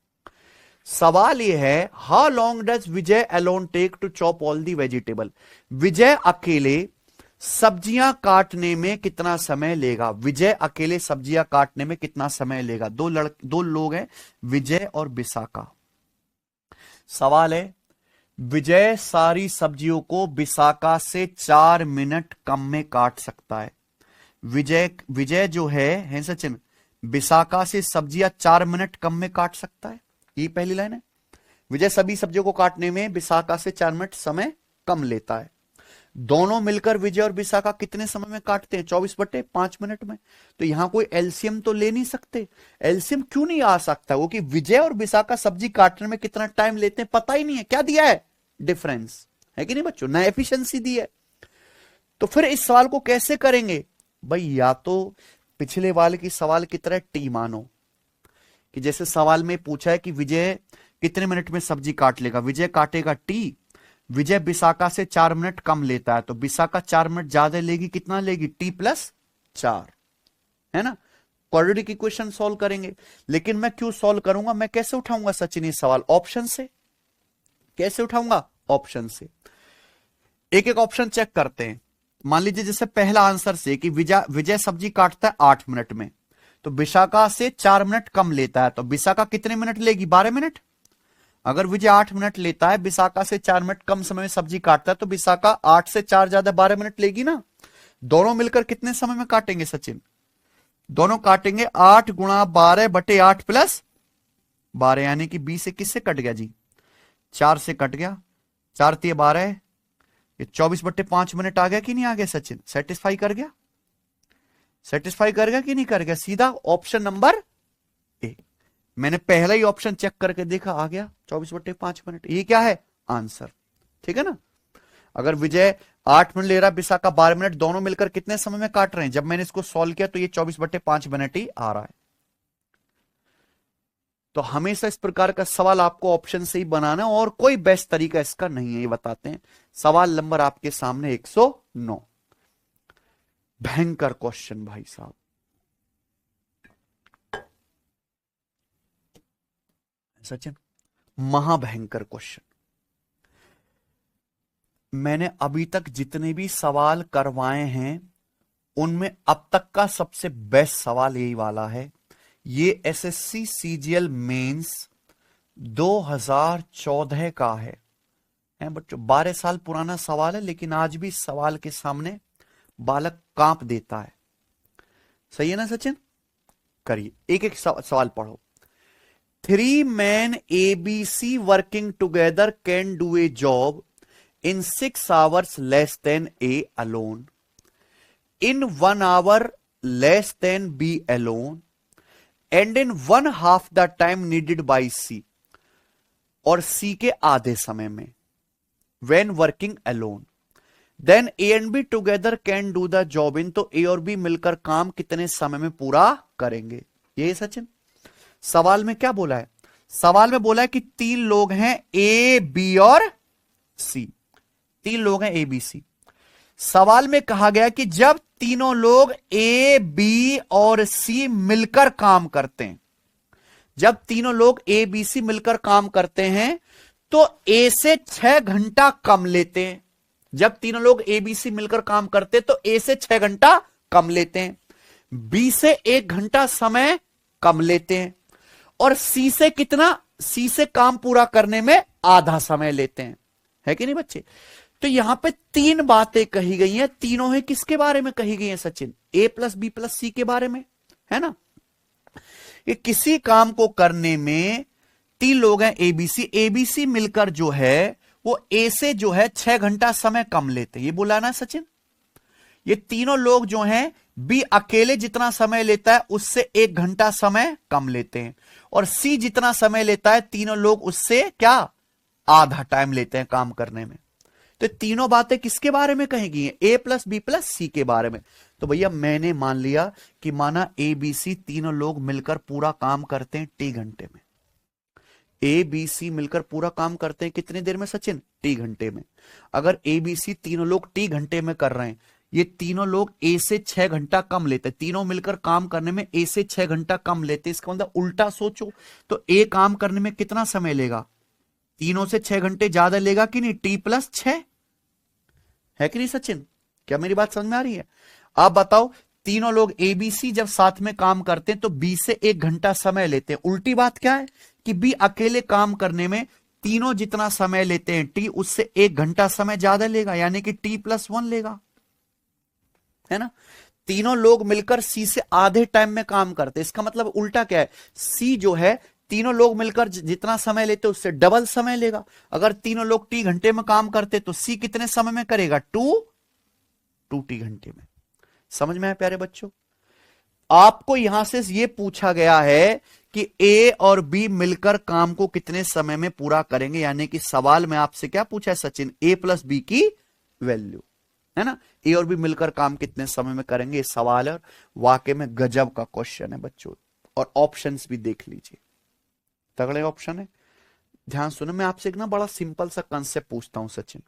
सवाल यह है, how long does Vijay alone take to chop all the vegetable. Vijay अकेले सब्जियां काटने में कितना समय लेगा? विजय अकेले सब्जियां काटने में कितना समय लेगा? दो लोग हैं, विजय और विशाखा। सवाल है, विजय सारी सब्जियों को विशाखा से 4 मिनट कम में काट सकता है। विजय जो है सचिन, विशाखा से सब्जियां 4 मिनट कम में काट सकता है, ये पहली लाइन है। विजय सभी सब्जियों को काटने में विशाखा से 4 मिनट समय कम लेता है। दोनों मिलकर विजय और विशाखा कितने समय में काटते हैं? 24/5 मिनट में। तो यहां कोई एलसीएम तो ले नहीं सकते। एलसीएम क्यों नहीं आ सकता? वो कि विजय और विशाखा सब्जी काटने में कितना टाइम लेते हैं पता ही नहीं है। क्या दिया है? डिफरेंस, है कि नहीं बच्चों? ना एफिशिएंसी दी है। तो फिर इस सवाल को कैसे करेंगे भाई? या तो पिछले वाले की सवाल की तरह टी मानो, कि जैसे सवाल में पूछा है कि विजय कितने मिनट में सब्जी काट लेगा, विजय काटेगा टी। विजय विशाखा से 4 मिनट कम लेता है, तो विशाखा 4 मिनट ज्यादा लेगी, कितना लेगी? T+4, है ना? क्वाड्रेटिक इक्वेशन सॉल्व करेंगे। लेकिन मैं क्यों सॉल्व करूंगा? मैं कैसे उठाऊंगा सचिन ये सवाल? ऑप्शन से। कैसे उठाऊंगा? ऑप्शन से। एक एक ऑप्शन चेक करते हैं। मान लीजिए जैसे पहला आंसर से कि विजय सब्जी काटता है 8 मिनट में, तो विशाखा से 4 मिनट कम लेता है, तो विशाखा कितने मिनट लेगी? 12 मिनट। अगर विजय 8 मिनट लेता है, विशाखा से 4 मिनट कम समय में सब्जी काटता है, तो विशाखा 8 से 4 ज्यादा 12 मिनट लेगी ना। दोनों मिलकर कितने समय में काटेंगे सचिन? दोनों काटेंगे 8 गुणा 12/8 + 12, यानी कि 20 से किससे कट गया जी? 4 से कट गया। 4 × 12, ये 24/5 मिनट आ गया कि नहीं आ गया सचिन? सेटिस्फाई कर गया? सेटिस्फाई कर गया कि नहीं कर गया? सीधा ऑप्शन नंबर ए। मैंने पहला ही ऑप्शन चेक करके देखा, आ गया 24/5 मिनट। ये क्या है आंसर, ठीक है ना। अगर विजय 8 मिनट ले रहा है, विशाखा 12 मिनट, दोनों मिलकर कितने समय में काट रहे हैं? जब मैंने इसको सॉल्व किया तो ये 24/5 मिनट ही आ रहा है। तो हमेशा इस प्रकार का सवाल आपको ऑप्शन से ही बनाना है, और कोई बेस्ट तरीका इसका नहीं है, ये बताते हैं। सवाल नंबर आपके सामने 109। भयंकर क्वेश्चन भाई साहब, सचिन, महाभयंकर क्वेश्चन। मैंने अभी तक जितने भी सवाल करवाए हैं उनमें अब तक का सबसे बेस्ट सवाल यही वाला है। ये एसएससी सीजीएल मेंस 2014 का है बच्चों। 12 साल पुराना सवाल है, लेकिन आज भी सवाल के सामने बालक कांप देता है। सही है ना सचिन? करिए, एक एक सवाल पढ़ो। 3 men ABC working together can do a job in 6 hours less than A alone, in 1 hour less than B alone, and in 1/2 the time needed by C, और C के आधे समय में, when working alone, then A and B together can do the job in, तो A और B मिलकर काम कितने समय में पूरा करेंगे? ये सचिन सवाल में क्या बोला है? सवाल में बोला है कि 3 लोग हैं A, B और C। 3 लोग हैं A, B, C। सवाल में कहा गया कि जब तीनों लोग A, B और C मिलकर काम करते हैं, जब तीनों लोग A, B, C मिलकर काम करते हैं तो A से 6 घंटा कम लेते हैं। जब तीनों लोग A, B, C मिलकर काम करते हैं तो A से 6 घंटा कम लेते हैं, B से 1 घंटा समय कम लेते हैं, और C से कितना? C से काम पूरा करने में आधा समय लेते हैं। है कि नहीं बच्चे? तो यहां पे 3 बातें कही गई हैं, तीनों है किसके बारे में कही गई हैं Sachin? A plus B plus C के बारे में, है ना। ये किसी काम को करने में 3 लोग हैं ABC, ABC मिलकर जो है वो A से जो है 6 घंटा समय कम लेते हैं, ये बोला ना सचिन। ये तीनों लोग जो हैं B अकेले जितना समय लेता है उससे 1 घंटा समय कम लेते हैं, और C जितना समय लेता है तीनों लोग उससे क्या? आधा टाइम लेते हैं काम करने में। तो तीनों बातें किसके बारे में कहेगी? A plus B plus C के बारे में। तो भैया मैंने मान लिया कि माना A, B, C तीनों लोग मिलकर पूरा काम करते हैं T घंटे में। A, B, C मिलकर पूरा काम करते हैं कितने देर में सचिन? T घंटे में। अगर A, B, C तीनों लोग T घंटे में कर रहे हैं, ये तीनों लोग A से 6 घंटा कम लेते हैं, तीनों मिलकर काम करने में A से 6 घंटा कम लेते हैं। इसका मतलब उल्टा सोचो तो A काम करने में कितना समय लेगा? तीनों से 6 घंटे ज्यादा लेगा कि नहीं? T प्लस 6, है कि नहीं सचिन? क्या मेरी बात समझ में आ रही है? आप बताओ, तीनों लोग ABC जब साथ में काम करते हैं तो B से 1 घंटा समय लेते हैं। उल्टी बात क्या है कि B अकेले काम करने में तीनों जितना समय लेते हैं T, उससे 1 घंटा समय ज्यादा लेगा, यानी कि T प्लस 1 लेगा, है ना। तीनों लोग मिलकर C से आधे टाइम में काम करते हैं। इसका मतलब उल्टा क्या है? C जो है तीनों लोग मिलकर जितना समय लेते उससे डबल समय लेगा। अगर तीनों लोग T घंटे में काम करते तो C कितने समय में करेगा? 2T घंटे में। समझ में आया प्यारे बच्चों? आपको यहां से ये पूछा गया है कि A और B मिलकर काम को कितने समय में पूरा करेंगे, यानी कि सवाल में आपसे क्या पूछा है सचिन? A प्लस B की वैल्यू, है ना। A और B मिलकर काम कितने समय में करेंगे, ये सवाल है। वाकई में गजब का क्वेश्चन है बच्चों, और ऑप्शंस भी देख लीजिए, तगड़े ऑप्शन है। ध्यान सुनो, मैं आपसे एक ना बड़ा सिंपल सा कंसेप्ट पूछता हूं सचिन,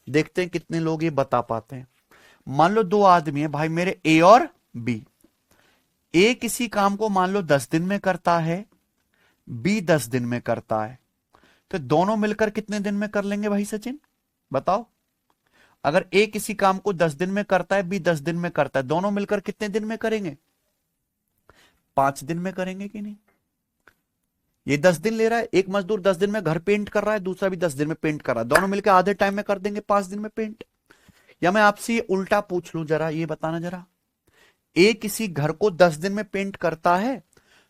देखते हैं कितने लोग ये बता पाते हैं। मान लो 2 आदमी है भाई मेरे, A और B। A किसी काम को मान लो 10 दिन में करता है, B 10 दिन में करता है, तो दोनों मिलकर कितने दिन में कर लेंगे भाई सचिन? बताओ। अगर A किसी काम को 10 दिन में करता है, B 10 दिन में करता है, दोनों मिलकर कितने दिन में करेंगे? 5 दिन में करेंगे कि नहीं? ये 10 दिन ले रहा है, एक मजदूर 10 दिन में घर पेंट कर रहा है, दूसरा भी 10 दिन में पेंट कर रहा है, दोनों मिलकर आधे टाइम में कर देंगे 5 दिन में पेंट। या मैं आपसे ये उल्टा पूछ लूं, जरा ये बताना जरा, A किसी घर को 10 दिन में पेंट करता है,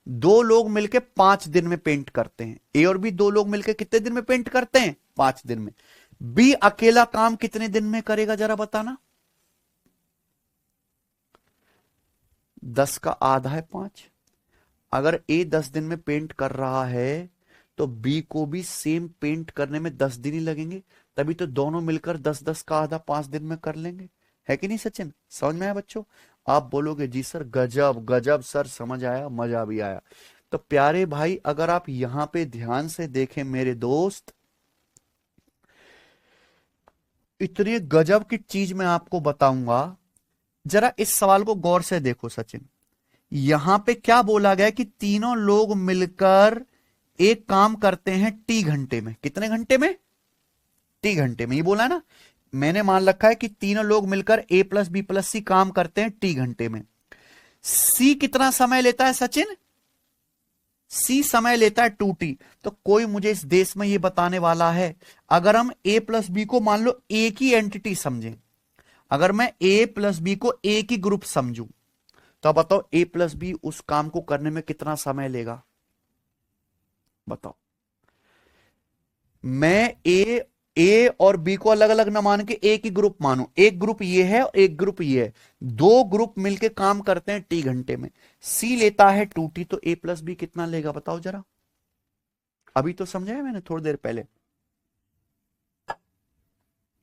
2 लोग मिलकर 5 दिन में पेंट करते हैं। A और B 2 लोग मिलकर कितने दिन में पेंट करते हैं? 5 दिन में। B अकेला काम कितने दिन में करेगा जरा बताना? 10 का आधा है 5, अगर ए 10 दिन में पेंट कर रहा है तो बी को भी सेम पेंट करने में 10 दिन ही लगेंगे, तभी तो दोनों मिलकर 10-10 का आधा 5 दिन में कर लेंगे। है कि नहीं सचिन? समझ में आया बच्चों? आप बोलोगे जी सर गजब गजब सर, समझ आया, मजा भी आया। तो प्यारे भाई अगर आप यहां पे ध्यान से देखें मेरे दोस्त, इतनी गजब की चीज मैं आपको बताऊंगा। जरा इस सवाल को गौर से देखो सचिन। यहां पे क्या बोला गया कि तीनों लोग मिलकर एक काम करते हैं टी घंटे में। कितने घंटे में? टी घंटे में। ये बोला है ना, मैंने मान रखा है कि तीनों लोग मिलकर ए प्लस बी प्लस सी काम करते हैं टी घंटे में। सी कितना समय लेता है सचिन? सी समय लेता है 2t। तो कोई मुझे इस देश में ये बताने वाला है, अगर हम a प्लस बी को मान लो एक ही एंटिटी समझें, अगर मैं a प्लस बी को एक ही ग्रुप समझूं, तो बताओ a प्लस बी उस काम को करने में कितना समय लेगा? बताओ। मैं ए और बी को अलग अलग ना मान के एक ही ग्रुप मानूं, एक ग्रुप ये है और एक ग्रुप ये है, दो ग्रुप मिलके काम करते हैं टी घंटे में। सी लेता है 2t, तो ए प्लस बी कितना लेगा बताओ जरा? अभी तो समझाया मैंने थोड़ी देर पहले।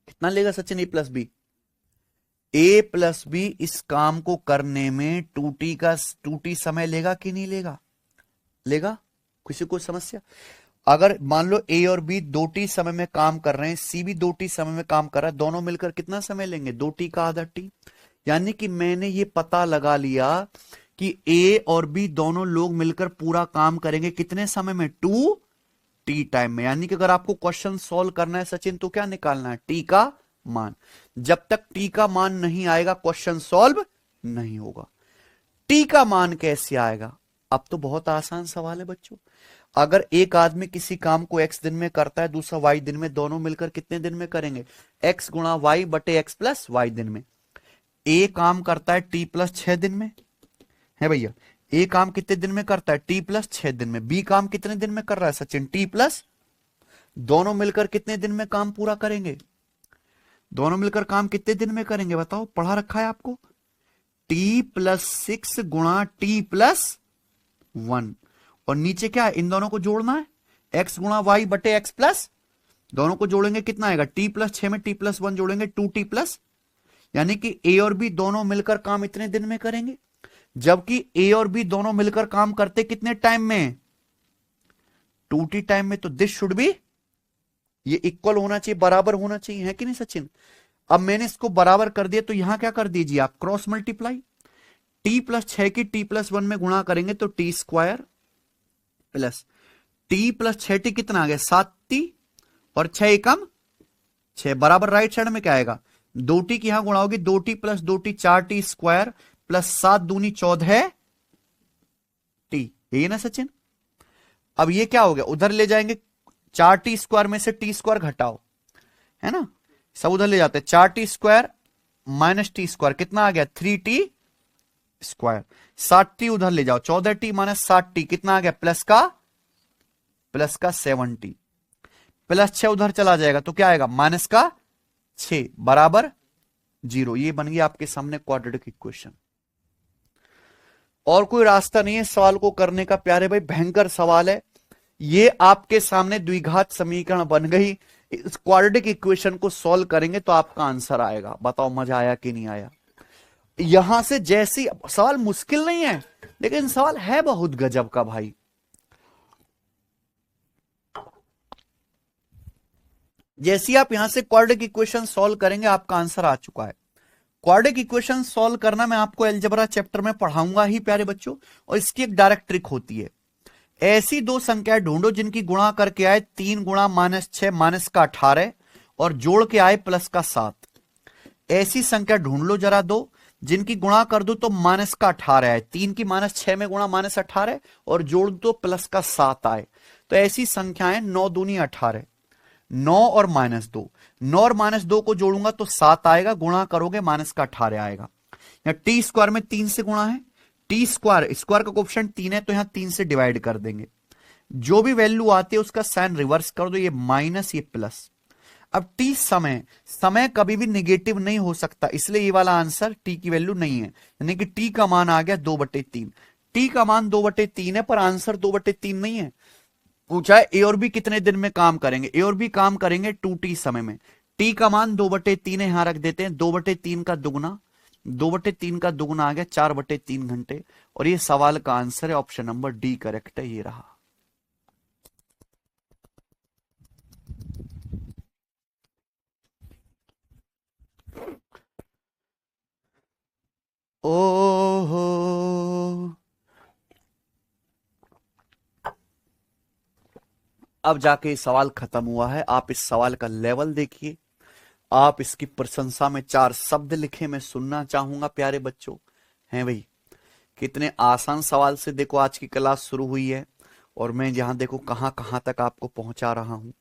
कितना लेगा सचिन ए प्लस बी? ए प्लस बी इस काम को करने में 2t समय लेगा कि नहीं लेगा? लेगा। किसी को समस्या? अगर मान लो ए और बी 2t समय में काम कर रहे हैं, सी भी 2t समय में काम कर रहा है, दोनों मिलकर कितना समय लेंगे? 2t का आधा t। यानी कि मैंने ये पता लगा लिया कि ए और बी दोनों लोग मिलकर पूरा काम करेंगे कितने समय में? 2t टाइम में। यानी कि अगर आपको क्वेश्चन सॉल्व करना है सचिन तो क्या निकालना है? t का मान। जब तक t का मान नहीं आएगा क्वेश्चन सॉल्व नहीं होगा। t का मान कैसे आएगा? अब तो बहुत आसान सवाल है बच्चों। अगर एक आदमी किसी काम को x दिन में करता है, दूसरा y दिन में, दोनों मिलकर कितने दिन में करेंगे? x गुणा y बटे x प्लस y दिन में। a काम करता है t प्लस 6 दिन में, है भैया। a काम कितने दिन में करता है? t प्लस 6 दिन में। b काम कितने दिन में कर रहा है सचिन? t plus. दोनों मिलकर कितने दिन में काम पूरा करेंगे? दोनों मिलकर काम कितने दिन में करेंगे बताओ? पढ़ा रखा है आपको। t प्लस 6 गुणा t प्लस 1, और नीचे क्या है? इन दोनों को जोड़ना है, x गुणा वाई बटे x प्लस। दोनों को जोड़ेंगे कितना आएगा? t प्लस 6 में t प्लस 1 जोड़ेंगे 2t प्लस। यानी कि a और b दोनों मिलकर काम इतने दिन में करेंगे, जबकि a और b दोनों मिलकर काम करते कितने टाइम में? 2t टाइम में। तो दिस शुड बी, ये इक्वल होना चाहिए, बराबर होना चाहिए, है कि नहीं सचिन? अब मैंने इसको बराबर कर दिया, तो यहां क्या कर दीजिए आप? Cross multiply. t प्लस 6 की t प्लस 1 में गुणा करेंगे तो t square plus t plus 6t कितना आ गया? 7t, और 6 एकम 6 बराबर राइट साइड में क्या आएगा? 2t की यहां गुणा होगी, 2t plus 2t 4t square plus 7 दूनी 14 t। यही ना सचिन? अब ये क्या हो गया? उधर ले जाएंगे, 4t स्क्वायर में से t स्क्वायर घटाओ, है ना, सब उधर ले जाते हैं। 4t square minus T square कितना आ गया? 3t square. 7t उधर ले जाओ, 14t माइनस 7t कितना आ गया? प्लस का 7t, प्लस 6 उधर चला जाएगा तो क्या आएगा? माइनस का 6 बराबर 0। ये बन गया आपके सामने क्वाड्रेटिक इक्वेशन। और कोई रास्ता नहीं है सवाल को करने का प्यारे भाई, भयंकर सवाल है ये। आपके सामने द्विघात समीकरण बन गई, इस क्वाड्रेटिक इक्वेशन को सॉल्व करेंगे तो आपका आंसर आएगा। बताओ मजा आया कि नहीं आया? यहां से जैसी, सवाल मुश्किल नहीं है लेकिन सवाल है बहुत गजब का भाई। जैसी आप यहां से क्वाड्रेटिक इक्वेशन सॉल्व करेंगे आपका आंसर आ चुका है। क्वाड्रेटिक इक्वेशन सॉल्व करना मैं आपको अलजेब्रा चैप्टर में पढ़ाऊंगा ही प्यारे बच्चों, और इसकी एक डायरेक्ट ट्रिक होती है। ऐसी दो संख्याएं ढूंढो जिनकी गुणा करके आए 3 गुणा माइनस 6 माइनस का 18 और जोड़ के आए प्लस का 7। ऐसी संख्या ढूंढ लो जरा दो जिनकी गुणा कर दो तो माइनस का 18 आए, 3 की माइनस 6 में गुणा माइनस 18 और जोड़ दो प्लस का 7 आए। तो ऐसी संख्याएं 9 दूनी 18, 9 और माइनस 2, 9 और माइनस 2 को जोड़ूंगा तो 7 आएगा, गुणा करोगे माइनस का 18 आएगा। यहां टी स्क्वायर में 3 से गुणा है, टी स्क्वायर स्क्वायर का कोएफिशिएंट 3 है तो यहां 3 से डिवाइड कर देंगे। जो भी वैल्यू आती है उसका साइन रिवर्स कर दो, ये माइनस ये प्लस। अब टी समय कभी भी निगेटिव नहीं हो सकता, इसलिए ये वाला आंसर टी की वैल्यू नहीं है, यानी कि टी का मान आ गया 2/3। टी का मान 2/3 है, पर आंसर 2/3 नहीं है। पूछा है ए और बी कितने दिन में काम करेंगे। ए और बी काम करेंगे 2t समय में। टी का मान 2/3 है, यहां रख देते हैं। 2/3 का दुगना, 2/3 का दुगना आ गया 4/3 घंटे। और ये सवाल का आंसर है ऑप्शन नंबर डी करेक्ट है, ये रहा। ओहो, अब जाके सवाल खत्म हुआ है। आप इस सवाल का लेवल देखिए, आप इसकी प्रशंसा में 4 शब्द लिखे, मैं सुनना चाहूंगा प्यारे बच्चों। हैं भाई, कितने आसान सवाल से देखो आज की क्लास शुरू हुई है, और मैं यहां देखो कहां कहां तक आपको पहुंचा रहा हूं।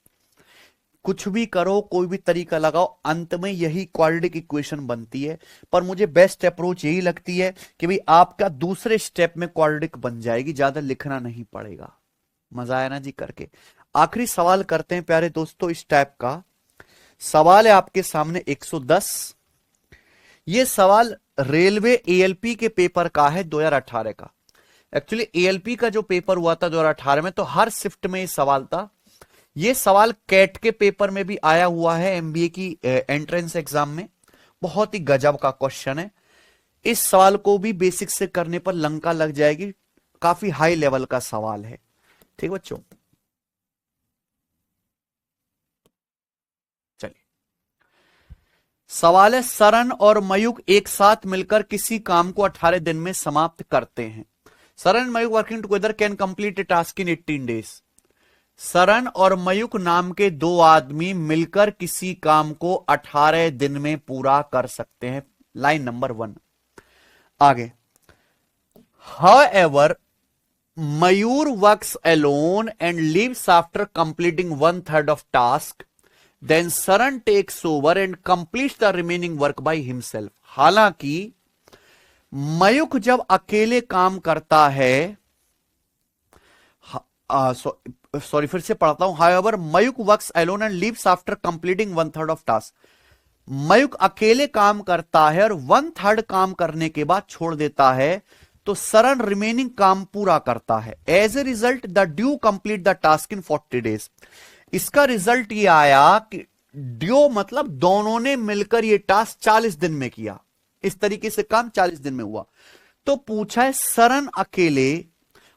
कुछ भी करो, कोई भी तरीका लगाओ, अंत में यही क्वाड्रेटिक इक्वेशन बनती है। पर मुझे बेस्ट अप्रोच यही लगती है कि भाई आपका दूसरे स्टेप में क्वाड्रेटिक बन जाएगी, ज्यादा लिखना नहीं पड़ेगा। मजा आया ना जी करके। आखिरी सवाल करते हैं प्यारे दोस्तों, इस टाइप का सवाल है आपके सामने 110। ये सवाल रेलवे एएलपी के पेपर का है 2018 का। एक्चुअली एएलपी का जो पेपर हुआ था 2018 में, तो हर शिफ्ट में ये सवाल था। ये सवाल कैट के पेपर में भी आया हुआ है, एमबीए की एंट्रेंस एग्जाम में। बहुत ही गजब का क्वेश्चन है। इस सवाल को भी बेसिक से करने पर लंका लग जाएगी। काफी हाई लेवल का सवाल है, ठीक बच्चों। चलिए, सवाल है सरन और मयूख एक साथ मिलकर किसी काम को 18 दिन में समाप्त करते हैं। Saran Mayukh working together can complete A task in 18 days. Saran और मयूख नाम के 2 आदमी मिलकर किसी काम को 18 दिन में पूरा कर सकते हैं। लाइन नंबर 1 आगे। However, Mayur works alone and leaves after completing 1/3 of task. Then Saran takes over and completes the remaining work by himself. हालांकि मयूख जब अकेले काम करता है, सॉरी फिर से पढ़ता हूं। However, Mayukh works alone and leaves after completing 1/3 of task. Mayukh अकेले काम करता है और 1/3 काम करने के बाद छोड़ देता है, तो सरन रिमेनिंग काम पूरा करता है। As a result the due complete the task in 40 days. इसका रिजल्ट ये आया कि ड्यू मतलब दोनों ने मिलकर ये टास्क 40 दिन में किया। इस तरीके से काम 40 दिन में हुआ। तो पूछा है सरन अकेले,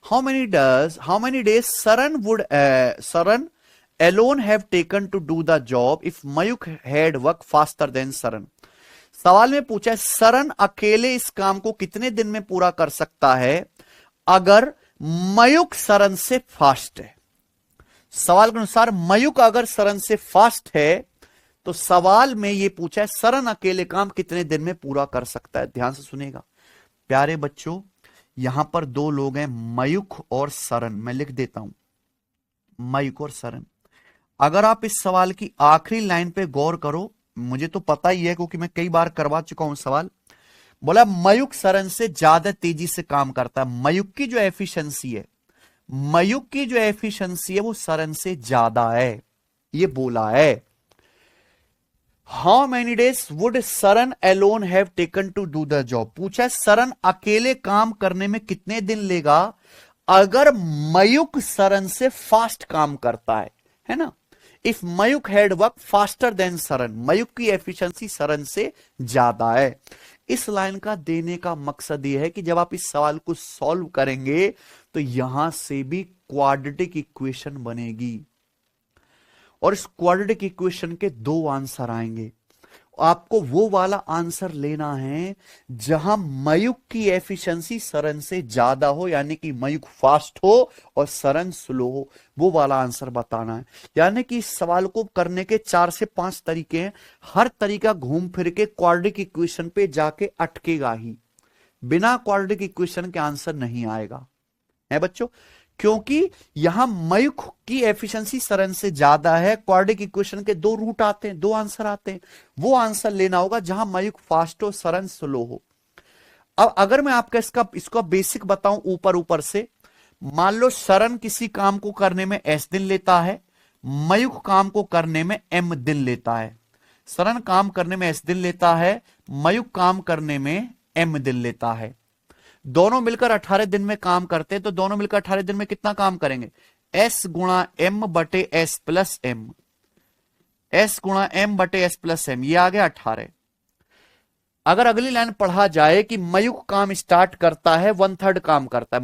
how many days Saran alone have taken to do the job if Mayuk had worked faster than Saran. सवाल में पूछा है सरन अकेले इस काम को कितने दिन में पूरा कर सकता है अगर मयूख सरन से फास्ट है। सवाल के अनुसार मयूख अगर सरन से फास्ट है, तो सवाल में यह पूछा है सरन अकेले काम कितने दिन में पूरा कर सकता है। ध्यान से सुनिएगा प्यारे बच्चों, यहां पर 2 लोग हैं, मयूख और सरन। मैं लिख देता हूं मयूख और सरन। अगर आप इस सवाल की आखिरी लाइन पे गौर करो, मुझे तो पता ही है क्योंकि मैं कई बार करवा चुका हूं सवाल। बोला मयूख सरन से ज्यादा तेजी से काम करता है। मयूख की जो एफिशिएंसी है, मयूख की जो एफिशिएंसी है वो सरन से ज्यादा है, ये बोला है। How many days would Saran alone have taken to do the job. पूछा है सरन अकेले काम करने में कितने दिन लेगा अगर मयूख सरन से फास्ट काम करता है ना। If Mayukh had work faster than Saran, Mayukh की एफिशिएंसी सरन से ज्यादा है। इस लाइन का देने का मकसद यह है कि जब आप इस सवाल को सॉल्व करेंगे तो यहां से भी क्वाड्रेटिक इक्वेशन बनेगी, और इस क्वाड्रेटिक इक्वेशन के 2 आंसर आएंगे। आपको वो वाला आंसर लेना है जहां मयूख की एफिशिएंसी सरन से ज्यादा हो, यानी कि मयूख फास्ट हो और सरन स्लो हो, वो वाला आंसर बताना है। यानी कि इस सवाल को करने के 4 से 5 तरीके हैं। हर तरीका घूम फिर के क्वाड्रेटिक इक्वेशन पे जाके अटकेगा ही, बिना क्वाड्रेटिक इक्वेशन के आंसर नहीं आएगा, है बच्चों। क्योंकि यहां मयूख की एफिशिएंसी सरन से ज्यादा है। क्वाड्रेटिक इक्वेशन के 2 रूट आते हैं, 2 आंसर आते हैं। वो आंसर लेना होगा जहां मयूख फास्ट हो, सरन स्लो हो। अब अगर मैं आपका इसका बेसिक बताऊं ऊपर ऊपर से, मान लो सरन किसी काम को करने में S दिन लेता है, मयूख काम को करने में M दिन लेता है। सरन काम करने में S दिन लेता है, मयूख काम करने में M दिन लेता है। दोनों मिलकर 18 दिन में काम करते हैं, तो दोनों मिलकर 18 दिन में कितना काम करेंगे? एस गुणा एम बटे एस प्लस एम, एस गुणा एम बटे एस प्लस एम, ये आ गया 18। अगर अगली लाइन पढ़ा जाए कि मयुक काम स्टार्ट करता है 1/3 काम करता है,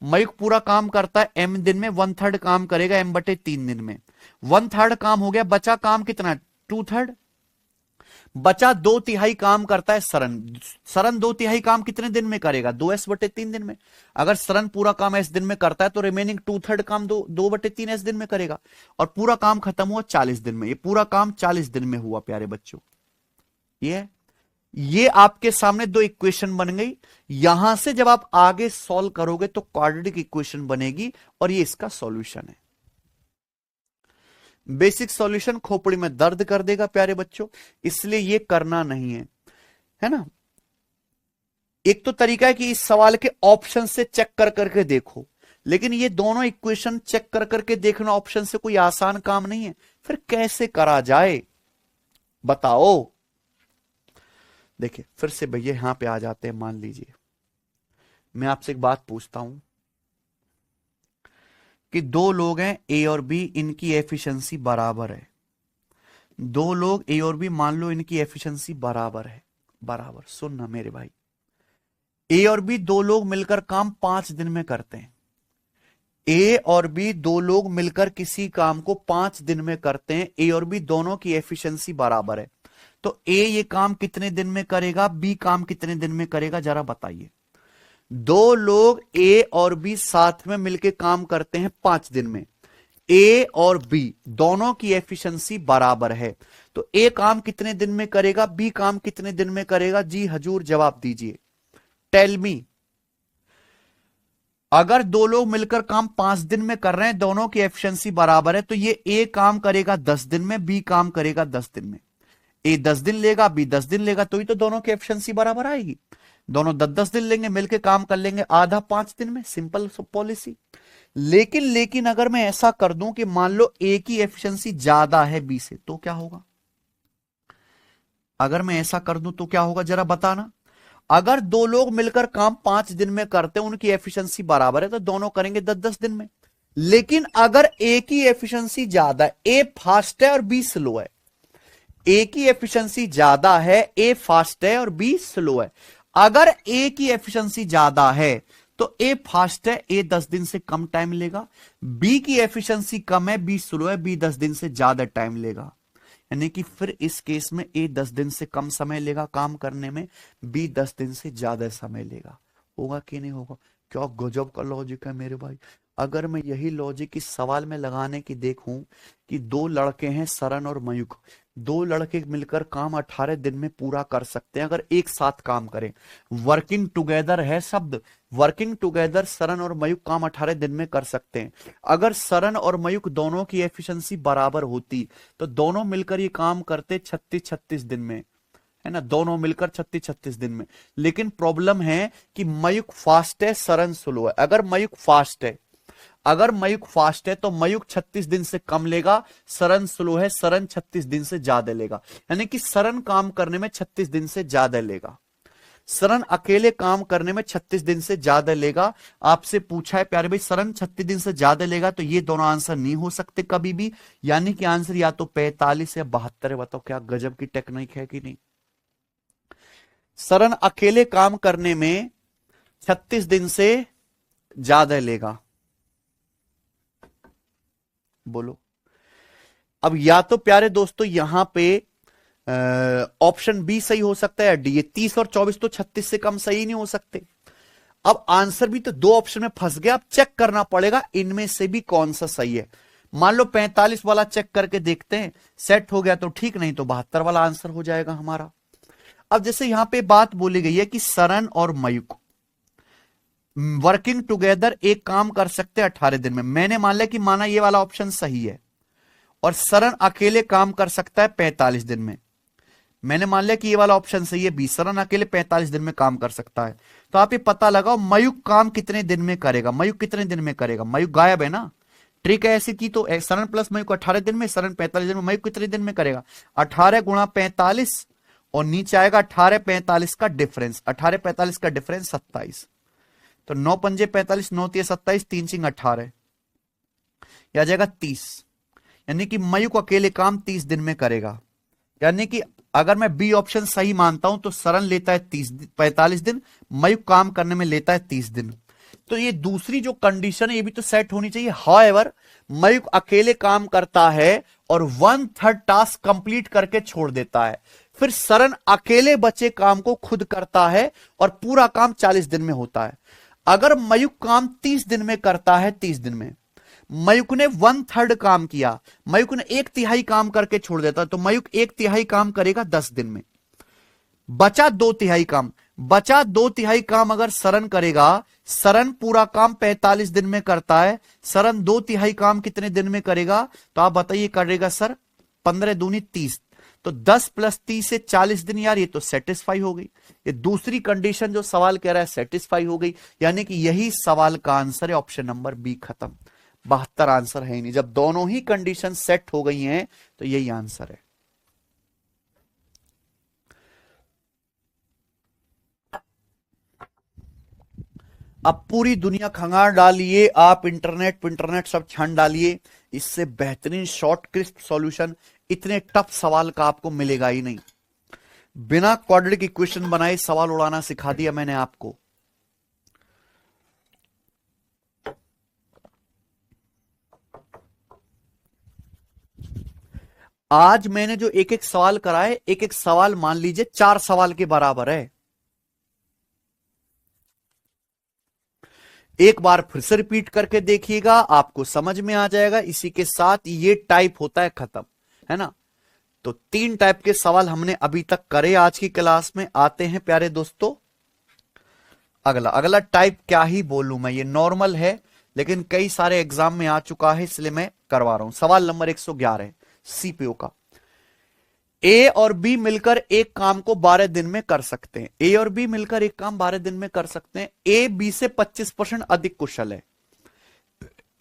मयुक पूरा काम करता है एम दिन में, 1/3 काम करेगा एम बटे 3 दिन में, 1/3 काम हो गया, बचा काम कितना? 2/3। बचा 2/3 काम करता है सरन, सरन 2/3 काम कितने दिन में करेगा? 2s बटे 3 दिन में। अगर सरन पूरा काम एस दिन में करता है तो रिमेनिंग 2/3 काम 2 बटे 3 एस दिन में करेगा, और पूरा काम खत्म हुआ 40 दिन में। ये पूरा काम 40 दिन में हुआ प्यारे बच्चों। ये आपके सामने दो इक्वेशन बन गई। यहां से जब आप आगे सॉल्व करोगे तो क्वाड्रेटिक इक्वेशन बनेगी, और ये इसका सॉल्यूशन है। बेसिक सॉल्यूशन खोपड़ी में दर्द कर देगा प्यारे बच्चों, इसलिए ये करना नहीं है ना। एक तो तरीका है कि इस सवाल के ऑप्शन से चेक कर करके देखो, लेकिन ये दोनों इक्वेशन चेक कर करके देखना ऑप्शन से कोई आसान काम नहीं है। फिर कैसे करा जाए बताओ? देखिए फिर से भैया यहां पे आ जाते हैं। मान लीजिए मैं आपसे एक बात पूछता हूं कि दो लोग हैं ए और बी, इनकी एफिशिएंसी बराबर है। दो लोग ए और बी, मान लो इनकी एफिशिएंसी बराबर है। बराबर, सुनना मेरे भाई, ए और बी दो लोग मिलकर काम 5 दिन में करते हैं। ए और बी दो लोग मिलकर किसी काम को 5 दिन में करते हैं। ए और बी दोनों की एफिशिएंसी बराबर है, तो ए ये काम कितने दिन में करेगा, बी काम कितने दिन में करेगा, जरा बताइए। दो लोग ए और बी साथ में मिलकर काम करते हैं 5 दिन में। ए और बी दोनों की एफिशिएंसी बराबर है, तो ए काम कितने दिन में करेगा, बी काम कितने दिन में करेगा? जी हजूर जवाब दीजिए, टेल मी। अगर दो लोग मिलकर काम 5 दिन में कर रहे हैं, दोनों की एफिशिएंसी बराबर है, तो ये ए काम करेगा 10 दिन में, बी काम करेगा 10 दिन में। ए 10 दिन लेगा, बी 10 दिन लेगा, तो ही तो दोनों की एफिशिएंसी बराबर आएगी। दोनों 10-10 दिन लेंगे, मिलके काम कर लेंगे आधा 5 दिन में, सिंपल पॉलिसी। लेकिन अगर मैं ऐसा कर दूं कि मान लो ए की एफिशिएंसी ज्यादा है बी से, तो क्या होगा? अगर मैं ऐसा कर दूं तो क्या होगा, जरा बताना। अगर दो लोग मिलकर काम 5 दिन में करते हैं, उनकी एफिशिएंसी बराबर है, तो दोनों करेंगे 10-10 दिन में। लेकिन अगर ए की एफिशिएंसी ज्यादा है, ए फास्ट है और बी स्लो है, ए की एफिशिएंसी ज्यादा है, ए फास्ट है और बी स्लो है। अगर ए की एफिशिएंसी ज्यादा है तो ए फास्ट है, ए 10 दिन से कम टाइम लेगा। बी की एफिशिएंसी कम है, बी स्लो है, बी 10 दिन से ज्यादा टाइम लेगा। यानी कि फिर इस केस में ए 10 दिन से कम समय लेगा काम करने में, बी 10 दिन से ज्यादा समय लेगा। होगा कि नहीं होगा? क्या गजब का लॉजिक है मेरे भाई। अगर मैं यही लॉजिक इस सवाल में लगाने की देखूं कि दो लड़के हैं सरन और मयूख, दो लड़के मिलकर काम 18 दिन में पूरा कर सकते हैं अगर एक साथ काम करें। वर्किंग टुगेदर है शब्द, वर्किंग टुगेदर सरन और मयूख काम 18 दिन में कर सकते हैं। अगर सरन और मयूख दोनों की एफिशिएंसी बराबर होती तो दोनों मिलकर ये काम करते 36-36 दिन में, है ना, दोनों मिलकर 36-36 दिन में। लेकिन प्रॉब्लम है कि मयूख फास्ट है, सरन स्लो है। अगर मयूख फास्ट है तो मयूख 36 दिन से कम लेगा, सरन स्लो है, सरन 36 दिन से ज्यादा लेगा। यानी कि सरन काम करने में 36 दिन से ज्यादा लेगा, सरन अकेले काम करने में 36 दिन से ज्यादा लेगा। आपसे पूछा है प्यारे भाई सरन 36 दिन से ज्यादा लेगा, तो ये दोनों आंसर नहीं हो सकते कभी भी। यानी कि आंसर या तो 45 या 72 है। बताओ क्या गजब की टेक्निक है कि नहीं। सरन अकेले काम करने में 36 दिन से ज्यादा लेगा। बोलो अब, या तो प्यारे दोस्तों यहां पे ऑप्शन बी सही हो सकता है या डी। 30 और 24 तो 36 से कम सही नहीं हो सकते। अब आंसर भी तो दो ऑप्शन में फंस गया। अब चेक करना पड़ेगा इनमें से भी कौन सा सही है। मान लो 45 वाला चेक करके देखते हैं, सेट हो गया तो ठीक, नहीं तो 72 वाला आंसर हो जाएगा हमारा। अब जैसे यहां पे बात बोली गई है कि सरन और मयूख वर्किंग टुगेदर एक काम कर सकते हैं 18 दिन में। मैंने मान लिया कि माना ये वाला ऑप्शन सही है, और सरन अकेले काम कर सकता है 45 दिन में। मैंने मान लिया कि ये वाला ऑप्शन सही है, बी सरन अकेले 45 दिन में काम कर सकता है। तो आप ये पता लगाओ मयूख काम कितने दिन में करेगा। मयूख कितने दिन में करेगा? मयूख गायब है ना, ट्रिक है ऐसी की। तो सरन प्लस मयूख 18 दिन में, सरन 45 दिन में, मयूख कितने दिन में करेगा? 18 गुणा 45 और नीचे आएगा 18-45 का डिफरेंस, 18-45 का डिफरेंस 27। तो 9 पंजे 45, 9 तिये 27, 3 चिंग 18, यह आ जाएगा 30। यानी कि मयूक अकेले काम 30 दिन में करेगा। यानी कि अगर मैं बी ऑप्शन सही मानता हूं तो सरन लेता है 45 दिन, मयूक काम करने में लेता है 30 दिन। तो ये दूसरी जो कंडीशन है ये भी तो सेट होनी चाहिए। हाउएवर मयूक अकेले काम करता है और 1/3 टास्क कंप्लीट करके छोड़ देता है, फिर सरन अकेले बचे काम को खुद करता है और पूरा काम 40 दिन में होता है। अगर मयूक काम 30 दिन में करता है, 30 दिन में मयूक ने 1/3 काम किया, मयूक ने 1/3 काम करके छोड़ देता, तो मयूक 1/3 काम करेगा 10 दिन में, बचा 2/3 काम, बचा 2/3 काम अगर सरन करेगा, सरन पूरा काम 45 दिन में करता है, सरन 2/3 काम कितने दिन में करेगा? तो आप बताइए करेगा सर 15 दूनी 30, तो 10 + 30 से 40 दिन। यार ये तो सेटिस्फाई हो गई, ये दूसरी कंडीशन जो सवाल कह रहा है सेटिस्फाई हो गई। यानी कि यही सवाल का आंसर है, ऑप्शन नंबर बी। खत्म, 72 आंसर है ही नहीं। जब दोनों ही कंडीशन सेट हो गई हैं तो यही आंसर है। अब पूरी दुनिया खंगार डालिए, आप इंटरनेट सब छान डालिए, इससे बेहतरीन शॉर्ट क्रिस्प सॉल्यूशन इतने टफ सवाल का आपको मिलेगा ही नहीं। बिना क्वाड्रेटिक इक्वेशन बनाए सवाल उड़ाना सिखा दिया मैंने आपको। आज मैंने जो एक एक सवाल कराए, एक एक सवाल मान लीजिए 4 सवाल के बराबर है। एक बार फिर से रिपीट करके देखिएगा, आपको समझ में आ जाएगा। इसी के साथ ये टाइप होता है खत्म, है ना। तो 3 टाइप के सवाल हमने अभी तक करे आज की क्लास में। आते हैं प्यारे दोस्तों अगला टाइप क्या ही बोलूं मैं, ये नॉर्मल है लेकिन कई सारे एग्जाम में आ चुका है इसलिए मैं करवा रहा हूं। सवाल नंबर 111 सीपीओ का। ए और बी मिलकर एक काम को 12 दिन में कर सकते हैं। ए और बी मिलकर एक काम 12 दिन में कर सकते हैं। ए बी से 25% अधिक कुशल है।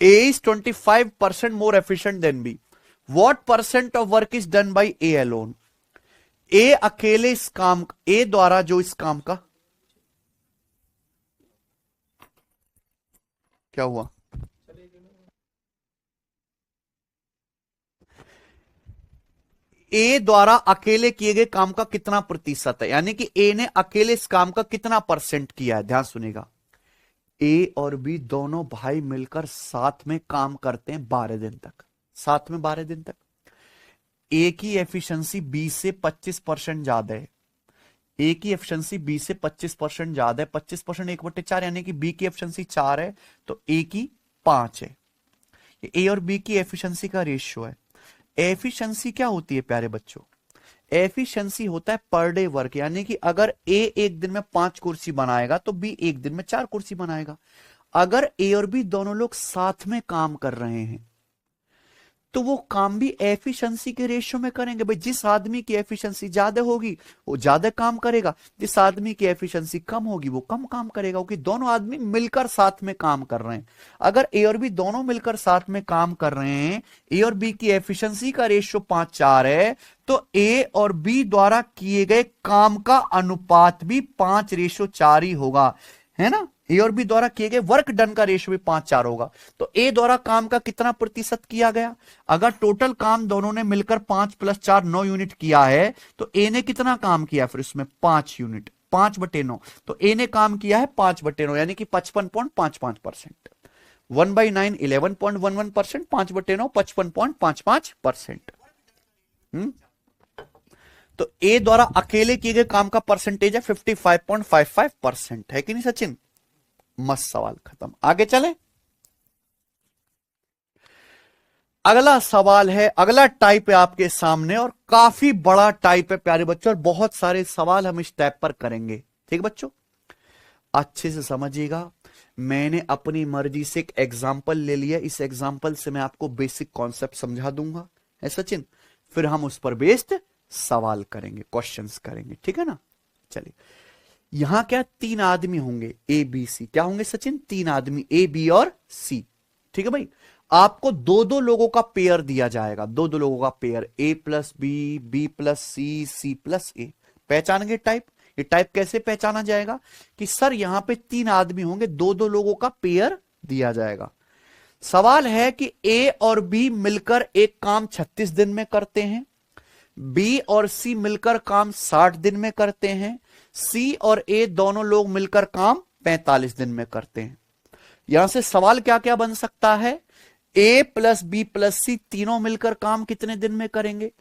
A is 25% more efficient than B. What percent of work is done by A alone. A अकेले इस काम, ए द्वारा जो इस काम का क्या हुआ, ए द्वारा अकेले किए गए काम का कितना प्रतिशत है, यानी कि ए ने अकेले इस काम का कितना परसेंट किया है। ध्यान सुनेगा, ए और बी दोनों भाई मिलकर साथ में काम करते हैं 12 दिन तक, साथ में 12 दिन तक। ए की एफिशिएंसी बी से 25% ज्यादा है। ए की एफिशिएंसी बी से 25% ज्यादा है। 25% 1/4 यानी कि बी की एफिशिएंसी 4 है तो ए की 5 है। ए और बी की एफिशिएंसी का रेशियो है। एफिशिएंसी क्या होती है प्यारे बच्चों? एफिशिएंसी होता है पर डे वर्क, यानी कि अगर ए एक दिन में 5 कुर्सी बनाएगा तो बी एक दिन में 4 कुर्सी बनाएगा। अगर ए और बी दोनों लोग साथ में काम कर रहे हैं तो वो काम भी एफिशिएंसी के रेशियो में करेंगे। भाई जिस आदमी की एफिशिएंसी ज्यादा होगी वो ज्यादा काम करेगा, जिस आदमी की एफिशिएंसी कम होगी वो कम काम करेगा, क्योंकि दोनों आदमी मिलकर साथ में काम कर रहे हैं। अगर ए और बी दोनों मिलकर साथ में काम कर रहे हैं, ए और बी की एफिशिएंसी का रेशियो 5:4 है, तो ए और बी द्वारा किए गए काम का अनुपात भी 5:4 ही होगा, है ना। ए और बी द्वारा किए गए वर्क डन का रेशियो भी 5:4 होगा। तो ए द्वारा काम का कितना प्रतिशत किया गया? अगर टोटल काम दोनों ने मिलकर 5 + 4 9 यूनिट किया है तो ए ने कितना काम किया फिर उसमें 5 यूनिट, 5/9। तो ए ने काम किया है 5/9 यानी कि 55.55%। 1/9 11.11%, 5/9 55.55%। तो ए द्वारा अकेले किए गए काम का परसेंटेज है 55.55%, है कि नहीं सचिन? मस्त सवाल, खत्म। आगे चले, अगला सवाल है, अगला टाइप है आपके सामने और काफी बड़ा टाइप है प्यारे बच्चों, और बहुत सारे सवाल हम इस टाइप पर करेंगे। ठीक बच्चों, अच्छे से समझिएगा। मैंने अपनी मर्जी से एक एग्जाम्पल ले लिया, इस एग्जाम्पल से मैं आपको बेसिक कॉन्सेप्ट समझा दूंगा, है सचिन। फिर हम उस पर बेस्ड सवाल करेंगे, क्वेश्चंस करेंगे, ठीक है ना। चलिए, यहां क्या 3 आदमी होंगे, ए बी सी। क्या होंगे सचिन? 3 आदमी, ए बी और सी। ठीक है भाई, आपको 2-2 लोगों का पेयर दिया जाएगा, 2-2 लोगों का पेयर, ए + बी, बी + सी, सी + ए। पहचान गए टाइप? ये टाइप कैसे पहचाना जाएगा कि सर यहां पे 3 आदमी होंगे, दो दो लोगों का पेयर दिया जाएगा। सवाल है कि ए और बी मिलकर एक काम 36 दिन में करते हैं, बी और सी मिलकर काम 60 दिन में करते हैं, सी और ए दोनों लोग मिलकर काम 45 दिन में करते हैं। यहां से सवाल क्या क्या बन सकता है? ए प्लस बी प्लस सी तीनों मिलकर काम कितने दिन में करेंगे?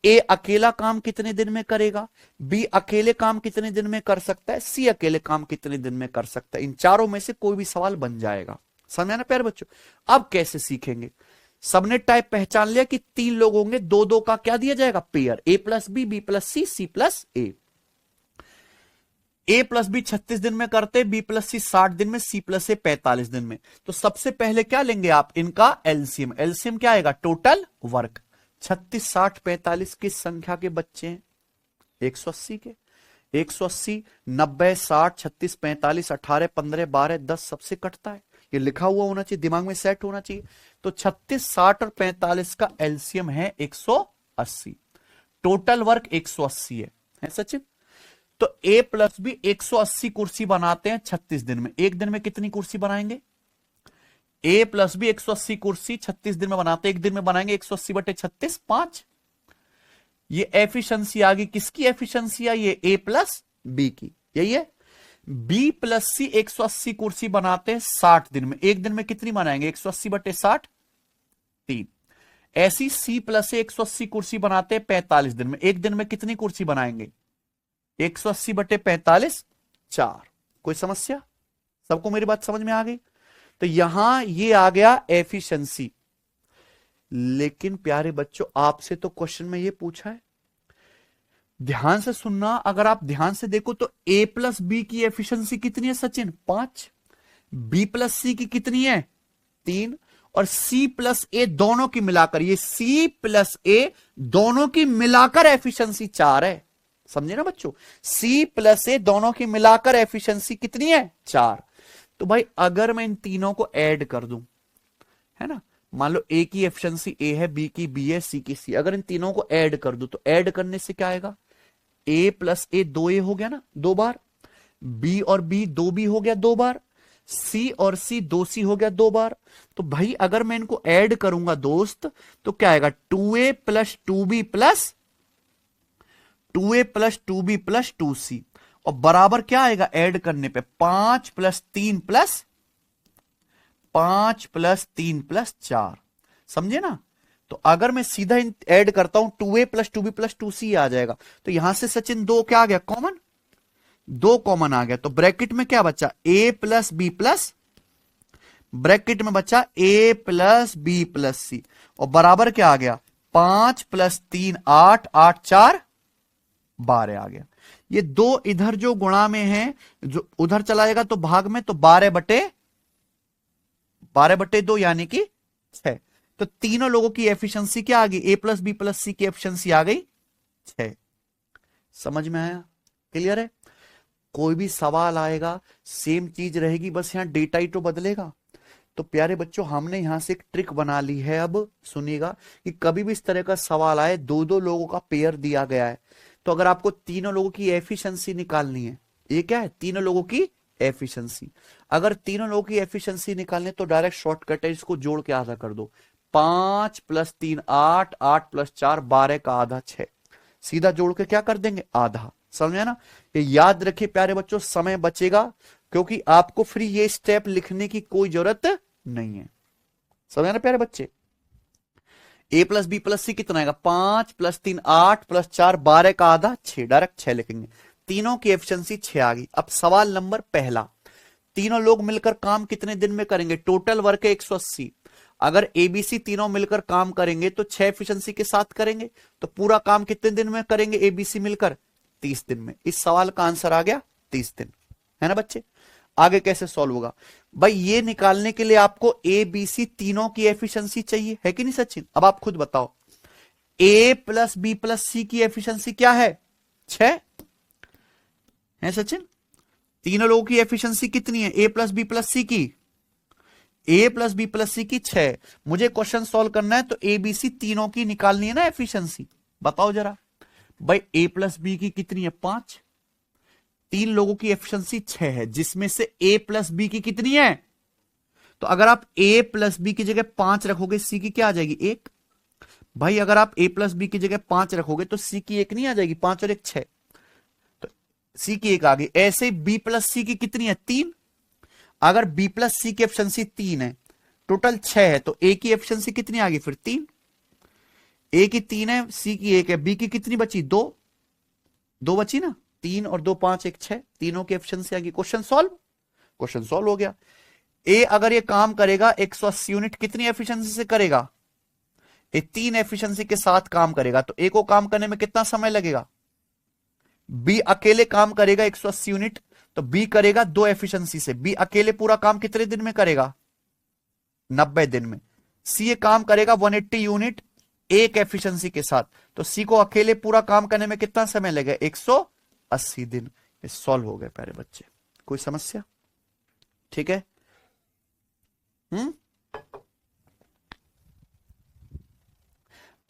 ए अकेला काम कितने दिन में करेगा? बी अकेले काम कितने दिन में कर सकता है? सी अकेले काम कितने दिन में कर सकता है? इन चारों में से कोई भी सवाल बन जाएगा। समझा ना प्यारे बच्चों? अब कैसे सीखेंगे? सबने टाइप पहचान लिया कि 3 लोग होंगे, दो दो का क्या दिया जाएगा? Pair. A plus B plus C plus A plus B 36 दिन में करते, बी प्लस सी 60 दिन में, सी प्लस ए 45 दिन में। तो सबसे पहले क्या लेंगे आप? इनका एलसीएम। एलसीएम क्या आएगा? Total work. 36, 60, 45 किस संख्या के बच्चे हैं? 180 के। 180, 90, 60, 36, 45, 18, 15, 12, 10 सबसे कटता है। ये लिखा हुआ होना चाहिए, दिमाग में सेट होना चाहिए। तो 36, 60 और 45 का एलसीएम है 180। टोटल वर्क 180 है सचिन? तो ए प्लस बी 180 कुर्सी बनाते हैं 36 दिन में। एक दिन में कितनी कुर्सी बनाएंगे? ए प्लस बी 180 कुर्सी 36 दिन में बनाते हैं, एक दिन में बनाएंगे 180 बटे 36, 5। ये एफिशिएंसी आ गई। किसकी एफिशिएंसी आई? ये ए प्लस बी की। यही है। बी प्लस सी 180 कुर्सी बनाते हैं 60 दिन में, एक दिन में कितनी बनाएंगे? 180 बटे 60, 3। ऐसी सी प्लस ए 180 कुर्सी बनाते हैं 45 दिन में, एक दिन में कितनी कुर्सी बनाएंगे? 180 बटे 45, 4। कोई समस्या? सबको मेरी बात समझ में आ गई? तो यहां ये आ गया एफिशिएंसी। लेकिन प्यारे बच्चों, आपसे तो क्वेश्चन में ये पूछा है, ध्यान से सुनना। अगर आप ध्यान से देखो तो ए प्लस बी की एफिशिएंसी कितनी है सचिन? 5। बी प्लस सी की कितनी है? 3। और सी प्लस ए दोनों की मिलाकर, ये सी प्लस ए दोनों की मिलाकर एफिशिएंसी 4 है। समझे ना बच्चों? सी प्लस ए दोनों की मिलाकर एफिशिएंसी कितनी है? 4। तो भाई अगर मैं इन तीनों को ऐड कर दूं, है ना, मान लो ए की एफिशिएंसी ए है, बी की बी है, सी की सी, अगर इन तीनों को ऐड कर दूं तो ऐड करने से क्या आएगा? ए प्लस ए 2 ए हो गया ना 2 बार, बी और बी 2 बी हो गया 2 बार, सी और सी 2 सी हो गया 2 बार। तो भाई अगर मैं इनको ऐड करूंगा दोस्त तो क्या आएगा? 2a plus 2b plus 2a plus 2b plus 2c, और बराबर क्या आएगा ऐड करने पे? 5 प्लस 3 प्लस 5 प्लस 3 प्लस 4। समझे ना? तो अगर मैं सीधा ऐड करता हूं 2a plus 2b plus 2c आ जाएगा। तो यहां से सचिन 2 क्या आ गया? कॉमन। 2 कॉमन आ गया। तो ब्रैकेट में क्या बचा? a plus B plus, bracket में बचा a plus B plus C, और बराबर क्या आ गया? 5 प्लस 3 8, 8 4 12 आ गया। ये 2 इधर जो गुणा में है, जो उधर चला जाएगा तो भाग में, तो 12 बटे 2 यानी कि 6। तो तीनों लोगों की एफिशिएंसी क्या आ गई? ए प्लस बी प्लस सी की एफिशिएंसी आ गई 6। समझ में आया? क्लियर है? कोई भी सवाल आएगा सेम चीज रहेगी, बस यहां डेटा ही तो बदलेगा। तो प्यारे बच्चों, हमने यहां से एक ट्रिक बना ली है। अब सुनिएगा कि कभी भी इस तरह का सवाल आए, 2-2 लोगों का पेयर दिया गया है, तो अगर आपको तीनों लोगों की एफिशिएंसी निकालनी है, ये क्या है? तीनों लोगों की एफिशिएंसी। अगर तीनों लोगों की एफिशिएंसी निकालने तो डायरेक्ट शॉर्टकट है, इसको जोड़ के आधा कर दो। 5 प्लस 3 8, 8 प्लस 4 12 का आधा 6, सीधा जोड़ के क्या कर देंगे? आधा। समझे ना? ये याद रखिए प्यारे बच्चों, समय बचेगा, क्योंकि आपको फिर ये स्टेप लिखने की कोई जरूरत नहीं है। समझे ना प्यारे बच्चे? ए प्लस बी प्लस सी कितना आएगा? 5 प्लस 3 8 प्लस 4 12 का आधा 6, डायरेक्ट 6 लिखेंगे। तीनों की एफिशिएंसी 6 आ गई। अब सवाल नंबर पहला, तीनों लोग मिलकर काम कितने दिन में करेंगे? टोटल वर्क है 180। अगर एबीसी तीनों मिलकर काम करेंगे तो 6 एफिशिएंसी के साथ करेंगे, तो पूरा काम कितने दिन में करेंगे एबीसी मिलकर? 30 दिन में। इस सवाल का आंसर आ गया 30 दिन, है ना बच्चे? आगे कैसे सॉल्व होगा भाई? ये निकालने के लिए आपको ए बी सी तीनों की एफिशिएंसी चाहिए, है कि नहीं सचिन? अब आप खुद बताओ, ए प्लस बी प्लस सी की एफिशिएंसी क्या है? 6 है सचिन? तीनों लोगों की एफिशिएंसी कितनी है ए प्लस बी प्लस सी की? ए प्लस बी प्लस सी की 6। मुझे क्वेश्चन सॉल्व करना है तो ए बी सी तीनों की निकालनी है ना एफिशिएंसी। बताओ जरा, भाई ए प्लस बी की कितनी है 5, 3 लोगों की एफिशिएंसी 6 है, जिसमें से ए प्लस बी की कितनी है, तो अगर आप ए प्लस बी की जगह 5 रखोगे सी की क्या आ जाएगी 1। भाई अगर आप ए प्लस बी की जगह 5 रखोगे तो सी की 1 नहीं आ जाएगी, 5 और 1 6, तो सी की 1 आ गई। ऐसे बी प्लस सी की कितनी है 3, अगर बी प्लस सी की एफिशिएंसी 3 है, टोटल 6 है, तो ए की एफिशिएंसी कितनी आ गई फिर 3, ए की 3 है, सी की 1 है, बी की कितनी बची 2, 2 बची ना, 3 और 2 5 1 6, तीनों की एफिशिएंसी आ गई। क्वेश्चन सॉल्व, क्वेश्चन सॉल्व हो गया। ए अगर ये काम करेगा 180 यूनिट कितनी एफिशिएंसी से करेगा, ये 3 एफिशिएंसी के साथ काम करेगा, तो ए को काम करने में कितना समय लगेगा, बी अकेले काम करेगा 180 यूनिट, तो बी करेगा 2 एफिशिएंसी से, बी अकेले पूरा काम कितने दिन में करेगा 90 दिन में। सी ये काम करेगा 180 यूनिट एक एफिशिएंसी के साथ, तो सी को अकेले पूरा काम करने में कितना समय लगेगा 180 दिन। ये सॉल्व हो गए प्यारे बच्चे, कोई समस्या, ठीक है।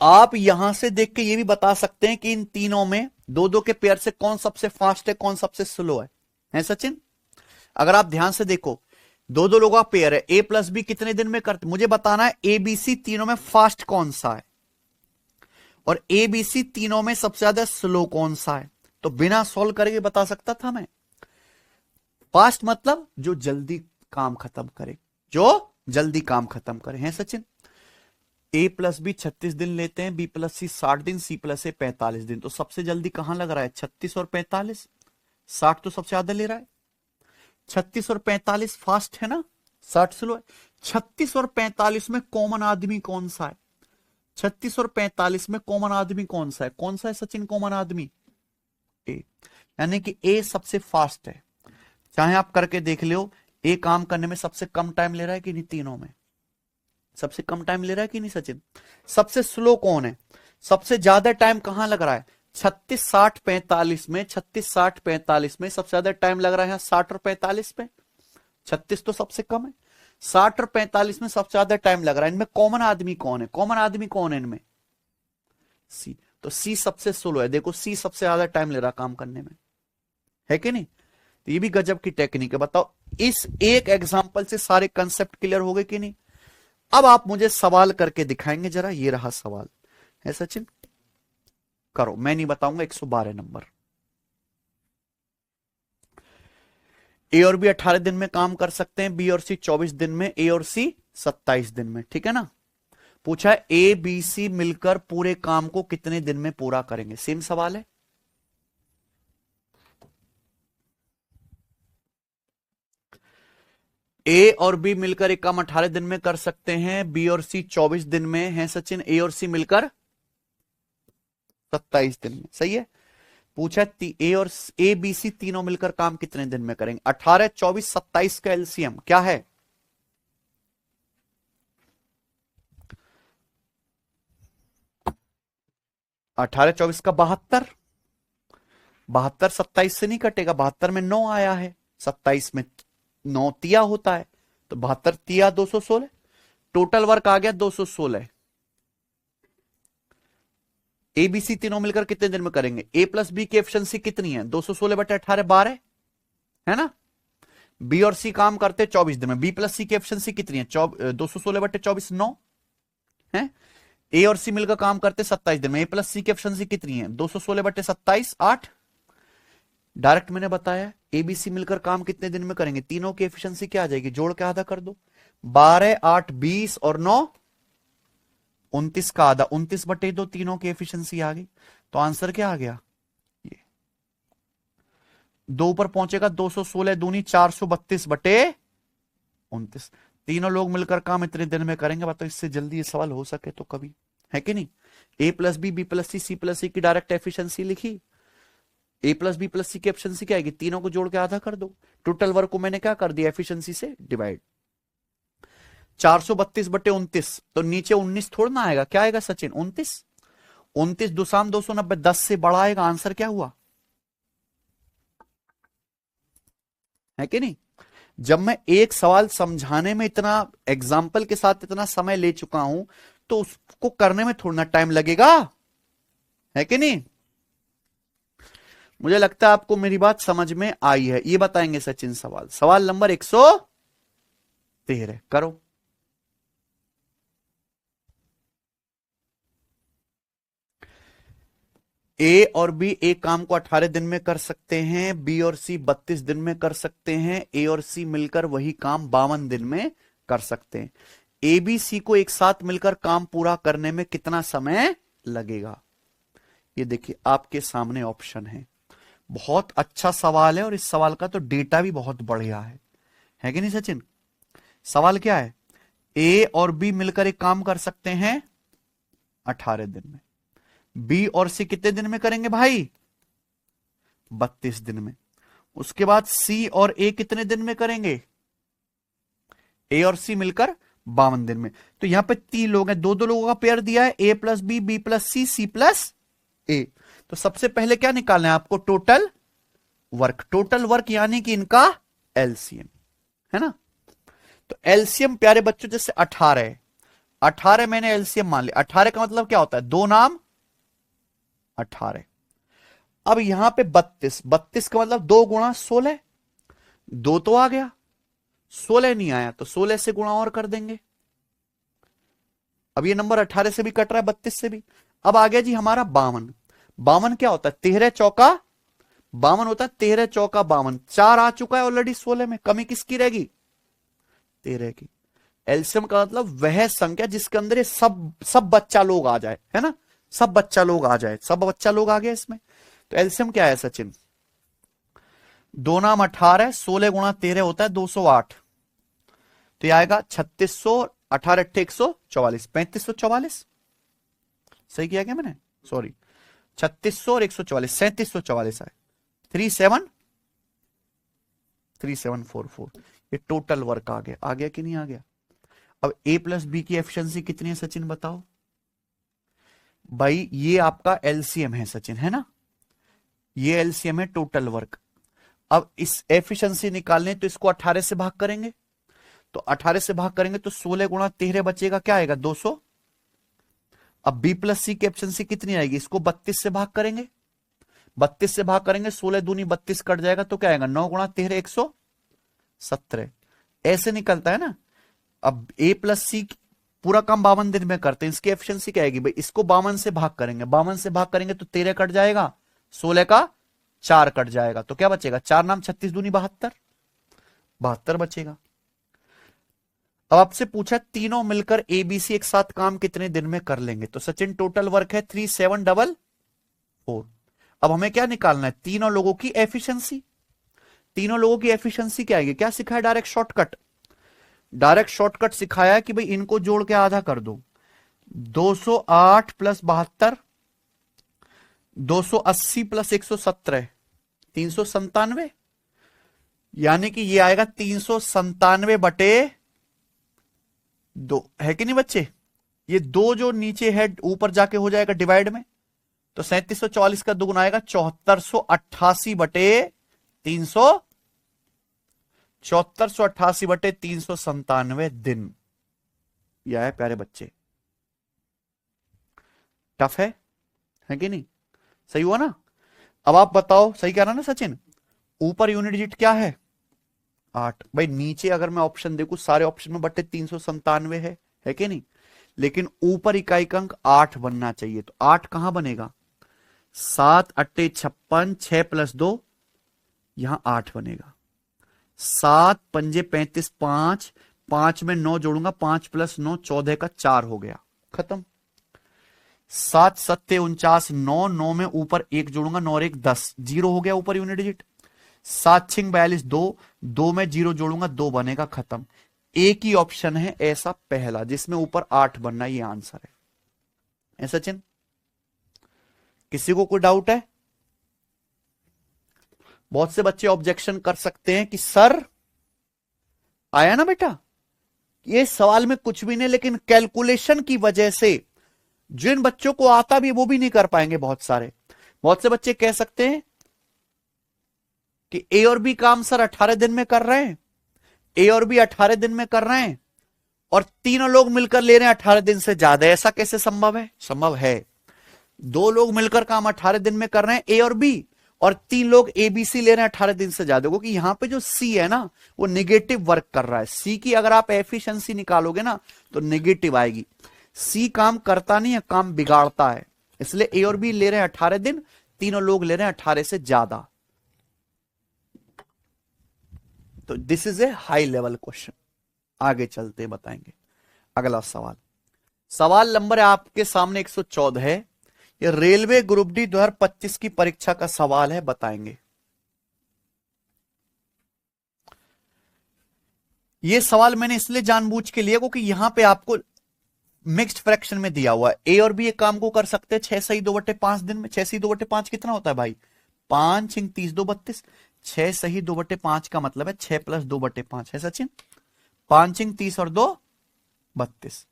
आप यहां से देख के ये भी बता सकते हैं कि इन तीनों में दो दो के पेयर से कौन सबसे फास्ट है कौन सबसे स्लो है सचिन। अगर आप ध्यान से देखो दो दो लोगों का पेयर है, ए प्लस बी कितने दिन में करते, मुझे बताना है ए बी सी तीनों में फास्ट कौन सा है और ए बी सी तीनों में सबसे ज्यादा स्लो कौन सा है, तो बिना सॉल्व करके बता सकता था मैं। फास्ट मतलब जो जल्दी काम खत्म करे, जो जल्दी काम खत्म करे, हैं सचिन। ए प्लस बी 36 दिन लेते हैं, बी प्लस सी 60 दिन, सी प्लस ए 45 दिन, तो सबसे जल्दी कहां लग रहा है 36 और 45, 60 तो सबसे ज्यादा ले रहा है, 36 और 45 फास्ट है ना, 60 स्लो है। 36 और 45 में कॉमन आदमी कौन सा है, 36 और 45 में कॉमन आदमी कौन सा है, कौन सा है सचिन कॉमन आदमी, ए, यानी कि ए सबसे फास्ट है। चाहे आप करके देख लो, ए काम करने में सबसे कम टाइम ले रहा है कि नहीं, तीनों में सबसे कम टाइम ले रहा है कि नहीं सचिन। सबसे स्लो कौन है, सबसे ज्यादा टाइम कहां लग रहा है 36 60 45 में, 36 60 45 में सबसे ज्यादा टाइम लग रहा है 60 और 45 में, 36 तो सबसे कम है, 60 और 45 में सबसे ज्यादा टाइम लग रहा है। इनमें कॉमन आदमी कौन है, कॉमन आदमी कौन है इनमें, सी, तो सी सबसे स्लो है। देखो सी सबसे ज्यादा टाइम ले रहा काम करने में, है कि नहीं। तो ये भी गजब की टेक्निक है। बताओ इस एक एग्जांपल से सारे कंसेप्ट क्लियर हो गए कि नहीं। अब आप मुझे सवाल करके दिखाएंगे जरा, ये रहा सवाल है सचिन, करो, मैं नहीं बताऊंगा। 112 नंबर, ए और बी 18 दिन में काम कर सकते हैं, बी और सी 24 दिन में, ए और सी 27 दिन में, ठीक है ना। पूछा है ए बी सी मिलकर पूरे काम को कितने दिन में पूरा करेंगे, सेम सवाल है। ए और बी मिलकर एक काम 18 दिन में कर सकते हैं, बी और सी 24 दिन में है सचिन, ए और सी मिलकर 27 दिन में, सही है। पूछा ए और ए बी सी तीनों मिलकर काम कितने दिन में करेंगे, 18 24 27 का एलसीएम क्या है, अठारह 24 का 72, 72 27 से नहीं कटेगा, 72 में 9 आया है, 27 में 9 तिया होता है, तो 72 तिया 216, टोटल वर्क आ गया 216। ए बी सी तीनों मिलकर कितने दिन में करेंगे, ए प्लस बी की एफिशिएंसी कितनी है 216 बटे 18 12 है ना। बी और सी काम करते 24 दिन में, बी प्लस सी की एफिशिएंसी कितनी है 216 बटे 24 9 है। ए और सी मिलकर काम करते 27 दिन में, ए प्लस सी की एफिशिएंसी कितनी है 216 बटे 27 8। डायरेक्ट मैंने बताया एबीसी मिलकर काम कितने दिन में करेंगे, तीनों की एफिशिएंसी क्या आ जाएगी, जोड़ के आधा कर दो, 12 8 20 और 9 29 का आधा, 29 बटे 2 तीनों की एफिशिएंसी आ गई। तो आंसर क्या आ गया, ये 2 ऊपर पहुंचेगा 216 दूनी 432 बटे 29। तीनों लोग मिलकर काम इतने दिन में करेंगे। बताओ इससे जल्दी ये सवाल हो सके तो कभी, है कि नहीं। A plus B B plus C plus C की डायरेक्ट एफिशिएंसी लिखी, A plus B plus C की एफिशिएंसी क्या आएगी, तीनों को जोड़ के आधा कर दो, टोटल वर्क को मैंने क्या कर दिया एफिशिएंसी से डिवाइड, 432 बटे 29, तो नीचे 19 थोड़ा ना आएगा, क्या आएगा सचिन 29, 29 दुसाम 290, 10 से बड़ा आएगा, आंसर क्या हुआ, है कि नहीं। जब मैं एक सवाल समझाने में इतना एग्जाम्पल के साथ इतना समय ले चुका हूं तो उसको करने में थोड़ा टाइम लगेगा, है कि नहीं। मुझे लगता है आपको मेरी बात समझ में आई है। ये बताएंगे सचिन सवाल, सवाल नंबर 113 करो। ए और बी एक काम को 18 दिन में कर सकते हैं, बी और सी 32 दिन में कर सकते हैं, ए और सी मिलकर वही काम 52 दिन में कर सकते हैं। ए बी सी को एक साथ मिलकर काम पूरा करने में कितना समय लगेगा? ये देखिए आपके सामने ऑप्शन है। बहुत अच्छा सवाल है और इस सवाल का तो डेटा भी बहुत बढ़िया है कि नहीं सचिन? सवाल क्या है? ए और बी मिलकर एक काम कर सकते हैं 18 दिन में, बी और सी कितने दिन में करेंगे भाई? 32 दिन में। उसके बाद सी और ए कितने दिन में करेंगे? ए और सी मिलकर 52 दिन में। तो यहां पे 3 लोग हैं, दो दो लोगों का पेयर दिया है, ए प्लस बी, बी प्लस सी, सी प्लस ए। तो सबसे पहले क्या निकालना है आपको? Total work. टोटल वर्क यानी कि इनका एलसीएम, है ना? तो एलसीएम प्यारे बच्चों जैसे 18 है, 18 मैंने एलसीएम मान लिया। 18 का मतलब क्या होता है? 2 नाम 18। अब यहां पे 32, 32 का मतलब 2 गुणा 16, 2 तो आ गया, 16 नहीं आया तो 16 से गुणा और कर देंगे। अब ये नंबर 18 से भी कट रहा है, 32 से भी। अब आ गया जी हमारा 52। 52 क्या होता है? 13 चौका 52 होता है, 13 चौका 52। 4 आ चुका है ऑलरेडी 16 में, कमी किसकी रहेगी? 13 की। एलसीएम का मतलब वह संख्या जिसके अंदर ये सब बच्चा लोग आ जाए, है ना? सब बच्चा लोग आ जाए, सब बच्चा लोग आ गया इसमें। तो एलसीएम क्या है सचिन? 2 नाम 18, 16 गुणा 13 होता है 208। तो यह आएगा 3600, 18 अट्ठे 144, 3544। सही किया क्या मैंने? सॉरी, 3600 और 144, 3744 आए। 3744। ये टोटल वर्क आ गया। आ गया कि नहीं आ गया? अब ए प्लस बी की एफिशिएंसी कितनी है सचिन बताओ भाई? ये आपका एलसीएम है सचिन, है ना? ये एलसीएम है टोटल वर्क। अब इस एफिशिएंसी निकालने तो इसको 18 से भाग करेंगे, तो 18 से भाग करेंगे तो 16 गुणा 13 बचेगा, क्या आएगा? 200। अब बी प्लस सी की एफिशिएंसी कितनी आएगी? इसको 32 से भाग करेंगे, 32 से भाग करेंगे, 16 दूनी 32 कट जाएगा, तो क्या आएगा? 9 गुणा 13 117। ऐसे निकलता है ना। अब ए प्लस सी पूरा काम 52 दिन में करते हैं, इसकी एफिशिएंसी क्या आएगी भाई? इसको 52 से भाग करेंगे, 52 से भाग करेंगे तो 13 कट जाएगा, 16 का 4 कट जाएगा, तो क्या बचेगा? 4 नाम 36 दूनी 72, 72 बचेगा। अब आपसे पूछा तीनों मिलकर एबीसी एक साथ काम कितने दिन में कर लेंगे? तो सचिन टोटल वर्क है 3744। अब हमें क्या निकालना है? तीनों लोगों की एफिशिएंसी। तीनों लोगों की एफिशिएंसी क्या आएगी? क्या सिखाया? Direct shortcut. डायरेक्ट शॉर्टकट सिखाया कि भाई इनको जोड़ के आधा कर दो। 208 प्लस 72, 280 प्लस 117, 397। यानी कि ये आएगा 397 बटे 2, है कि नहीं बच्चे? ये 2 जो नीचे है ऊपर जाके हो जाएगा डिवाइड में, तो 3740 का दुगुना आएगा 7488 बटे 300, 7488 बटे 397 दिन। यह है प्यारे बच्चे। टफ है कि नहीं? सही हुआ ना? अब आप बताओ, सही कह रहा ना सचिन? ऊपर यूनिट डिजिट क्या है? 8। भाई नीचे अगर मैं ऑप्शन देखूं सारे ऑप्शन में बटे 397 है कि नहीं? लेकिन ऊपर इकाई का अंक 8 बनना चाहिए, तो 8 कहां बनेगा? 7 अट्टे 56, 6 प्लस 2, यहां 8 बनेगा। 7 पंजे 35, 5, 5 में 9 जोड़ूंगा, 5 प्लस 9 14 का 4 हो गया, खत्म। 7 सत्ते 49, 9, 9 में ऊपर 1 जोड़ूंगा, 9 और 1 10, 0 हो गया ऊपर यूनिट डिजिट। 7 छिंग 42, 2, 2 में 0 जोड़ूंगा, 2 बनेगा, खत्म। एक ही ऑप्शन है ऐसा पहला जिसमें ऊपर 8 बनना, ये आंसर है सचिन? किसी को कोई डाउट है? बहुत से बच्चे ऑब्जेक्शन कर सकते हैं कि सर आया ना बेटा, ये सवाल में कुछ भी नहीं, लेकिन कैलकुलेशन की वजह से जिन बच्चों को आता भी वो भी नहीं कर पाएंगे। बहुत से बच्चे कह सकते हैं कि ए और बी काम सर 18 दिन में कर रहे हैं, ए और बी 18 दिन में कर रहे हैं, और तीनों लोग मिलकर ले रहे हैं 18 दिन से ज्यादा। ऐसा कैसे संभव है? संभव है। 2 लोग मिलकर काम 18 दिन में कर रहे हैं ए और बी, और 3 लोग एबीसी ले रहे हैं 18 दिन से ज्यादा, क्योंकि यहां पे जो सी है ना वो निगेटिव वर्क कर रहा है। सी की अगर आप एफिशिएंसी निकालोगे ना तो निगेटिव आएगी। सी काम करता नहीं है, काम बिगाड़ता है। इसलिए ए और बी ले रहे हैं 18 दिन, तीनों लोग ले रहे हैं 18 से ज्यादा। तो this is a high level question. आगे चलते बताएंगे अगला सवाल। सवाल नंबर आपके सामने 114 है। ये रेलवे ग्रुप डी 2025 की परीक्षा का सवाल है, बताएंगे। ये सवाल मैंने इसलिए जानबूझ के लिया क्योंकि यहां पे आपको मिक्स्ड फ्रैक्शन में दिया हुआ है। ए और बी एक काम को कर सकते हैं 6 सही 2/5 दिन में। 6 सही 2/5 कितना होता है भाई? 5 × 30 2 32। 6 सही 2/5 का मतलब है 6 + 2/5 है सचिन। 5 × 30 और 2 32।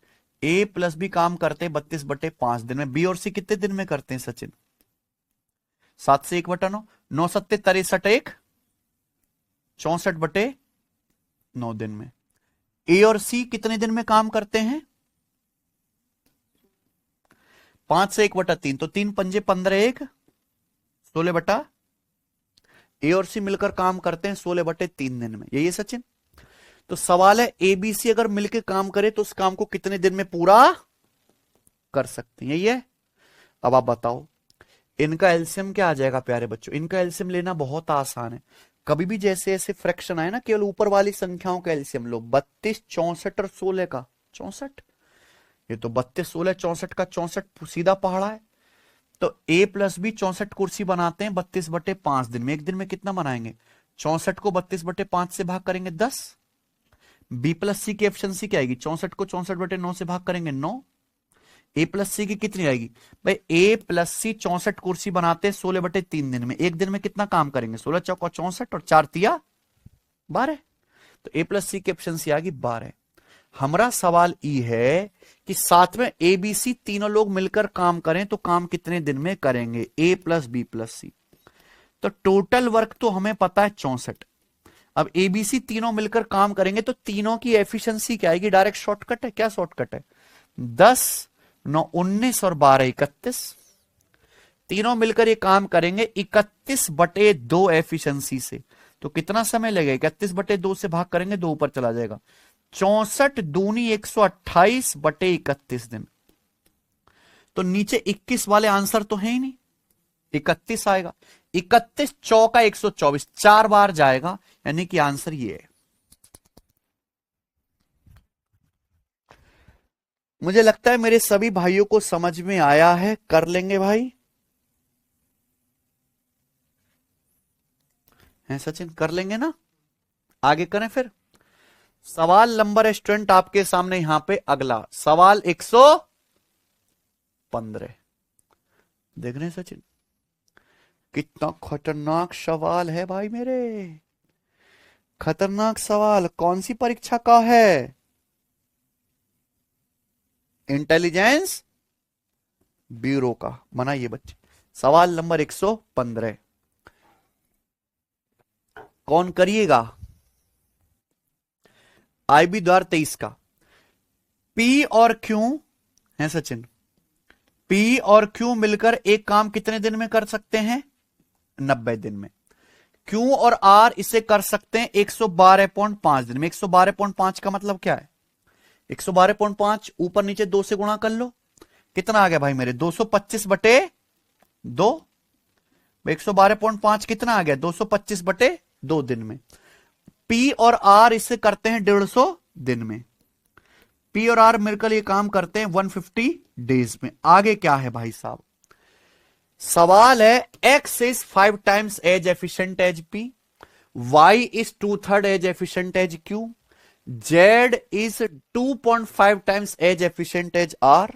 ए प्लस बी काम करते हैं 32/5 दिन में। बी और सी कितने दिन में करते हैं सचिन? 7 से 1/9। 9 7 63 1 64/9 दिन में। ए और सी कितने दिन में काम करते हैं? 5 से 1/3, तो 3 पंजे 15 1 16 ए और सी मिलकर काम करते हैं 16/3 दिन में। यही है सचिन। तो सवाल है एबीसी अगर मिलकर काम करे तो उस काम को कितने दिन में पूरा कर सकते हैं? यही है। अब आप बताओ इनका एलसीएम क्या आ जाएगा प्यारे बच्चों? इनका एलसीएम लेना बहुत आसान है। कभी भी जैसे ऐसे फ्रैक्शन आए ना, केवल ऊपर वाली संख्याओं का एलसीएम लो। 32 64 और 16 का 64। ये तो 32 16 64 का 64 सीधा पहाड़ा है। तो ए प्लस बी 64 कुर्सी बनाते हैं 32/5 दिन में। एक दिन में कितना बनाएंगे? 64 को 32/5 से भाग करेंगे 10। बी प्लस सी की एफिशिएंसी क्या आएगी? 64 को 64/9 से भाग करेंगे 9। ए प्लस सी की कितनी आएगी भाई? ए प्लस सी 64 कुर्सी बनाते हैं 16/3 दिन में। एक दिन में कितना काम करेंगे? 16 चौका 64 और 4 तिया 12। तो ए प्लस सी की एफिशिएंसी आ गई 12। हमारा सवाल ई है कि साथ में ए बी सी तीनों लोग मिलकर काम करें तो काम कितने दिन में करेंगे? ए प्लस बी प्लस सी। तो टोटल वर्क तो हमें पता है 64। अब एबीसी तीनों मिलकर काम करेंगे तो तीनों की एफिशिएंसी क्या आएगी? डायरेक्ट शॉर्टकट है। क्या शॉर्टकट है? 10 9 19 और 12 31। तीनों मिलकर ये काम करेंगे 31/2 एफिशिएंसी से। तो कितना समय लगेगा? 31/2 से भाग करेंगे 2 ऊपर चला जाएगा। 64 दूनी 128/31 दिन। तो नीचे 21 वाले आंसर तो है ही नहीं, 31 आएगा। 31 चौका 124, 4 बार जाएगा, यानी कि आंसर ये है। मुझे लगता है मेरे सभी भाइयों को समझ में आया है। कर लेंगे भाई? है सचिन? कर लेंगे ना? आगे करें फिर। सवाल नंबर स्टूडेंट आपके सामने यहां पे अगला सवाल 115 देख रहे हैं सचिन? कितना खतरनाक सवाल है भाई मेरे। खतरनाक सवाल कौन सी परीक्षा का है? इंटेलिजेंस ब्यूरो का। बनाइए बच्चे। सवाल नंबर 115 कौन करिएगा? आईबी 2023 का। पी और क्यू है सचिन, पी और क्यू मिलकर एक काम कितने दिन में कर सकते हैं? 90 दिन में। क्यू और आर इसे कर सकते हैं 112.5 दिन में। 112.5 का मतलब क्या है? 112.5 ऊपर नीचे 2 से गुणा कर लो। कितना आ गया भाई मेरे? 225/2। 112.5 कितना आ गया? 225/2 दिन में। पी और आर इसे करते हैं 150 दिन में। पी और आर मिलकर ये काम करते हैं 150 डेज में। आगे क्या है भाई साहब? सवाल है x is 5 times as efficient as p, y is 2/3 as efficient as q, z is 2.5 times as efficient as r.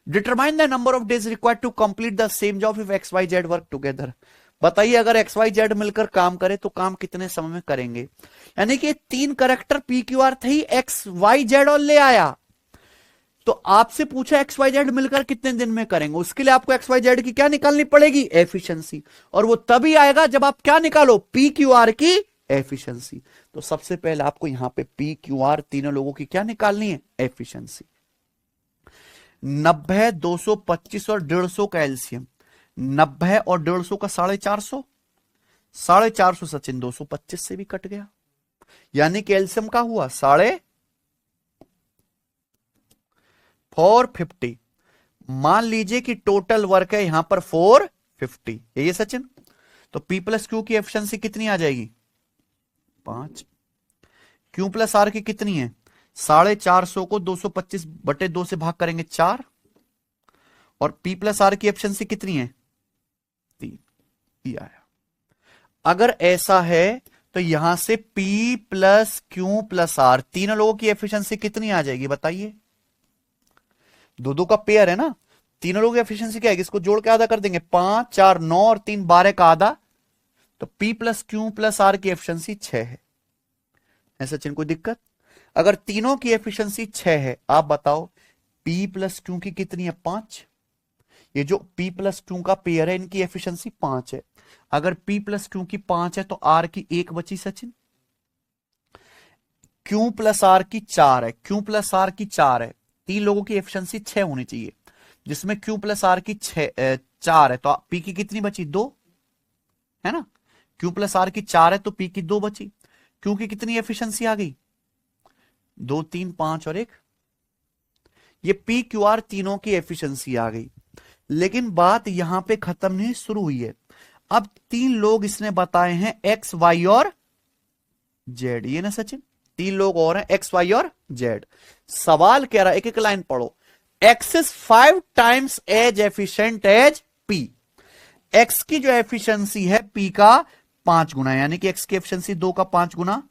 Determine the number of days required to complete the same job if x y z work together. बताइए अगर x Y Z मिलकर काम करे तो काम कितने समय में करेंगे? यानी कि 3 कैरेक्टर पी क्यू आर थे, एक्स वाई जेड और ले आया। तो आपसे पूछा एक्स वाई जेड मिलकर कितने दिन में करेंगे। उसके लिए आपको एक्स वाई जेड की क्या निकालनी पड़ेगी? एफिशिएंसी। और वो तभी आएगा जब आप क्या निकालो? पी क्यू आर की एफिशिएंसी। तो सबसे पहले आपको यहां पे पी क्यू आर तीनों लोगों की क्या निकालनी है? एफिशिएंसी। 90 225 और 150 का एलसीएम। 90 और 150 का 450, 450 सचिन 225 से भी कट गया, यानी कि एलसीएम का हुआ 450। मान लीजिए कि टोटल वर्क है यहां पर 450, ये सचिन। तो P प्लस क्यू की एफिशिएंसी कितनी आ जाएगी? 5। Q प्लस आर की कितनी है? 450 को 225/2 से भाग करेंगे 4, और P प्लस आर की एफिशिएंसी कितनी है? 3। ये आया। अगर ऐसा है तो यहां से P plus Q plus R तीनों लोगों की एफिशिएंसी कितनी आ जाएगी बताइए? दो दो का पेयर है ना, तीनों लोगों की एफिशिएंसी क्या है? इसको जोड़ के आधा कर देंगे, 5 4 9 और 3 12 का आधा, तो P plus Q plus R की एफिशिएंसी 6 है सचिन, कोई दिक्कत? अगर तीनों की एफिशिएंसी 6 है, आप बताओ P प्लस क्यू की कितनी है? 5। ये जो P प्लस क्यू का पेयर है इनकी एफिशिएंसी 5 है। अगर P प्लस क्यू की 5 है तो R की 1 बची सचिन, Q प्लस आर की 4 है, Q प्लस आर की 4 है, तीन लोगों की एफिशिएंसी 6 होनी चाहिए, जिसमें Q प्लस आर की 4 है, तो P की कितनी बची? 2 है ना। Q प्लस आर की 4 है तो P की 2 बची। Q की कितनी एफिशिएंसी आ गई? 2 3 5 और 1, ये P Q R तीनों की एफिशिएंसी आ गई। लेकिन बात यहां पे खत्म नहीं, शुरू हुई है। अब 3 लोग इसने बताए हैं X Y और Z, ये ना सचिन, 3 लोग और हैं X Y और Z। सवाल कह रहा है, एक एक लाइन पढ़ो, X is 5 times as efficient as P। X की जो एफिशिएंसी है P का 5 गुना, यानी कि X की एफिशिएंसी 2 का 5 गुना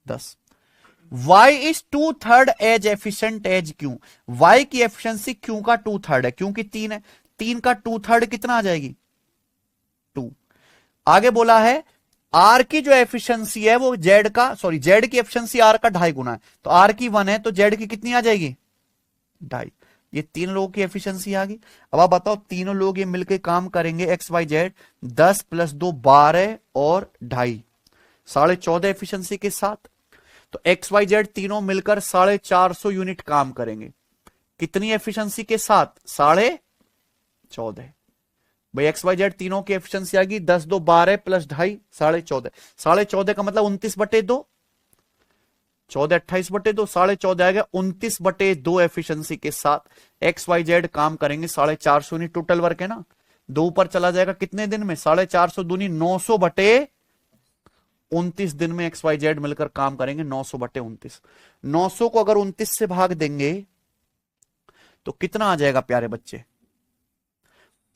10। Y is 2/3 as efficient as Q। Y की एफिशिएंसी Q का 2/3 है, क्योंकि 3 है, 3 का 2/3 कितना आ जाएगी? 2। आगे बोला है R की जो एफिशिएंसी है वो Z की एफिशिएंसी R का 2.5 गुना है, तो R की 1 है तो Z की कितनी आ जाएगी? 2.5। ये 3 लोगों की एफिशिएंसी आ गई। अब आप बताओ, तीनों लोग ये मिलकर काम करेंगे XYZ, 10 + 2 12 और 2.5, 14.5 एफिशिएंसी के साथ। तो XYZ तीनों मिलकर 450 यूनिट काम करेंगे, कितनी एफिशिएंसी के साथ? 14.5। भाई XYZ तीनों की एफिशिएंसी आ गई 10 2 12 + 2.5 14.5, 14.5 का मतलब 29/2, 14 28/2, 14.5 आ गया, 29/2 एफिशिएंसी के साथ XYZ काम करेंगे 450 यूनिट। टोटल वर्क है ना, 2 ऊपर चला जाएगा, कितने दिन में? 450 दूनी 900/29 दिन में XYZ मिलकर काम करेंगे, 900/29। 900 को अगर 29 से भाग देंगे तो कितना आ जाएगा प्यारे बच्चे?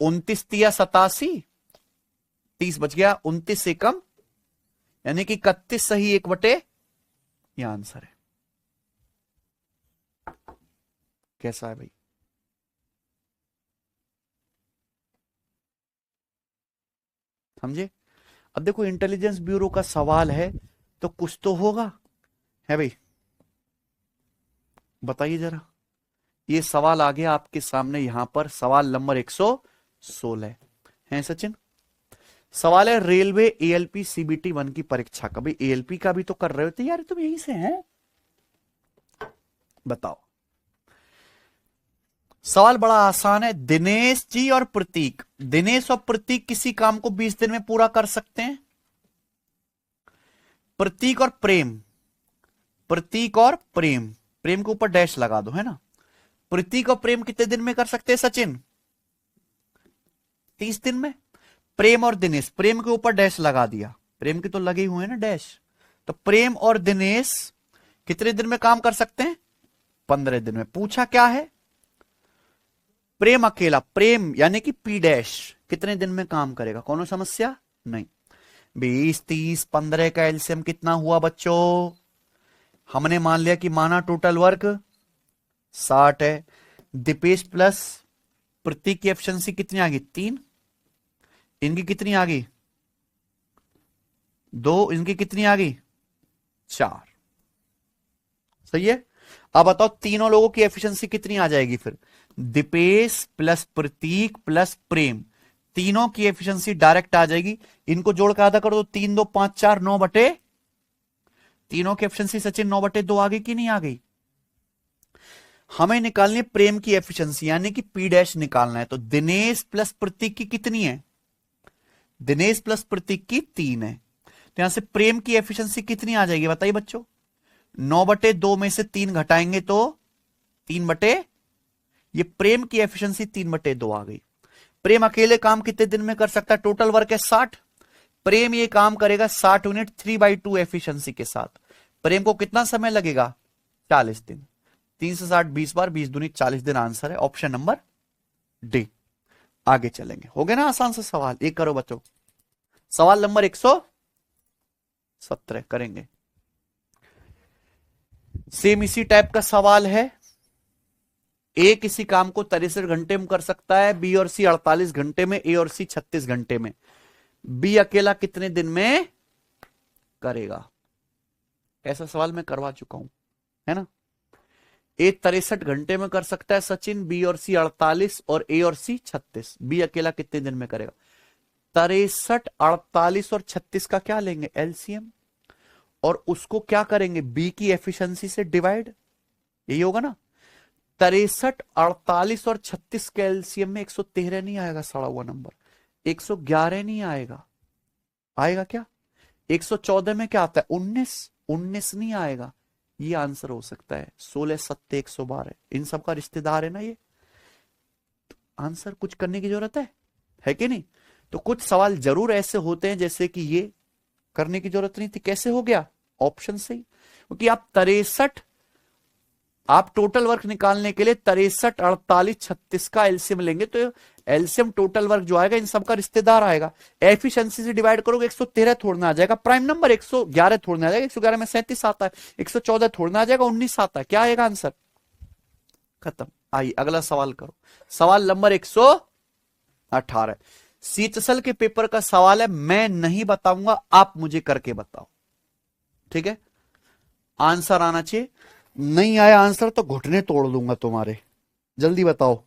29 तिया 87, 30 बच गया, 29 से कम, यानी कि 31 सही 1/, यह आंसर है। कैसा है भाई? समझे? अब देखो, इंटेलिजेंस ब्यूरो का सवाल है तो कुछ तो होगा, है भाई? बताइए जरा। ये सवाल आ गया आपके सामने, यहां पर सवाल नंबर 116 है सचिन। सवाल है रेलवे ALP CBT 1 की परीक्षा का। भाई ALP का भी तो कर रहे होते यार, तुम यहीं से हैं, बताओ। सवाल बड़ा आसान है। दिनेश जी और प्रतीक, दिनेश और प्रतीक किसी काम को 20 दिन में पूरा कर सकते हैं। प्रतीक और प्रेम, प्रतीक और प्रेम, प्रेम के ऊपर डैश लगा दो, है ना। प्रतीक और प्रेम कितने दिन में कर सकते हैं सचिन? 30 दिन में। प्रेम और दिनेश, प्रेम के ऊपर डैश लगा दिया, प्रेम के तो लगे हुए हैं ना डैश, तो प्रेम और दिनेश कितने दिन में काम कर सकते हैं? 15 दिन में। पूछा क्या है? प्रेम अकेला, प्रेम यानी कि P डैश कितने दिन में काम करेगा? कौन समस्या नहीं। 20 30 15 का एलसीएम कितना हुआ बच्चों? हमने मान लिया कि माना टोटल वर्क 60 है। दीपेश प्लस प्रतीक की एफिशिएंसी कितनी आ गई? 3। इनकी कितनी आ गई? 2। इनकी कितनी आ गई? 4। सही है। अब बताओ तीनों लोगों की एफिशिएंसी कितनी आ जाएगी फिर? दीपेश प्लस प्रतीक प्लस प्रेम, तीनों की एफिशिएंसी डायरेक्ट आ जाएगी। इनको जोड़ के आधा कर दो, 3 2 5 4 9/, तीनों की एफिशिएंसी सचिन 9/2 आ गई कि नहीं आ गई? हमें निकालनी है प्रेम की एफिशिएंसी, यानी कि पी डैश निकालना है। तो दिनेश प्लस प्रतीक की कितनी है? दिनेश प्लस प्रतीक की 3 है। तो यहां से प्रेम की एफिशिएंसी कितनी आ जाएगी बताइए बच्चों? 9/2 में से 3 घटाएंगे तो 3/, ये प्रेम की एफिशिएंसी 3/2 आ गई। प्रेम अकेले काम कितने दिन में कर सकता है? टोटल वर्क है 60। प्रेम ये काम करेगा 60 यूनिट 3/2 एफिशिएंसी के साथ। प्रेम को कितना समय लगेगा? 40 दिन। 3 से 60 20 बार, 20 दूनी 40 दिन। आंसर है ऑप्शन नंबर डी। आगे चलेंगे, हो गया ना आसान से सवाल। एक करो बच्चों, सवाल नंबर 117 करेंगे। सेम इसी टाइप का सवाल है। ए किसी काम को 63 घंटे में कर सकता है, बी और सी 48 घंटे में, ए और सी 36 घंटे में। बी अकेला कितने दिन में करेगा? ऐसा सवाल मैं करवा चुका हूं, है ना। ए 63 घंटे में कर सकता है सचिन, बी और सी 48 और ए और सी 36। बी अकेला कितने दिन में करेगा? 63, 48 और 36 का क्या लेंगे? एलसीएम। और उसको क्या करेंगे? बी की एफिशिएंसी से डिवाइड। यही होगा ना। 63, 48 और 36 के एलसीएम में 113 नहीं आएगा, सड़ा हुआ नंबर। 111 नहीं आएगा। आएगा क्या? 114 में क्या आता है? 19। 19 नहीं आएगा। ये आंसर हो सकता है। 16 सत्ते 112, इन सब का रिश्तेदार है ना ये। आंसर कुछ करने की जरूरत है कि नहीं? तो कुछ सवाल जरूर ऐसे होते हैं जैसे कि ये करने की जरूरत नहीं थी। कैसे हो गया? ऑप्शन सही। क्योंकि आप टोटल वर्क निकालने के लिए 63, 48, 36 का एलसीएम लेंगे, तो एलसीएम टोटल वर्क जो आएगा इन सबका रिश्तेदार आएगा। एफिशिएंसी से डिवाइड करोगे 113 थोड़ना आ जाएगा, प्राइम नंबर 111 थोड़ना आ जाएगा, 111 में 37 आता है, 114 थोड़ना आ जाएगा, 19 आता है। क्या आएगा आंसर? खत्म। आइए अगला सवाल करो। सवाल नंबर 118। सीएचएसएल के पेपर का सवाल है, मैं नहीं बताऊंगा, आप मुझे करके बताओ। ठीक है, आंसर आना चाहिए। नहीं आया आंसर तो घुटने तोड़ दूंगा तुम्हारे। जल्दी बताओ।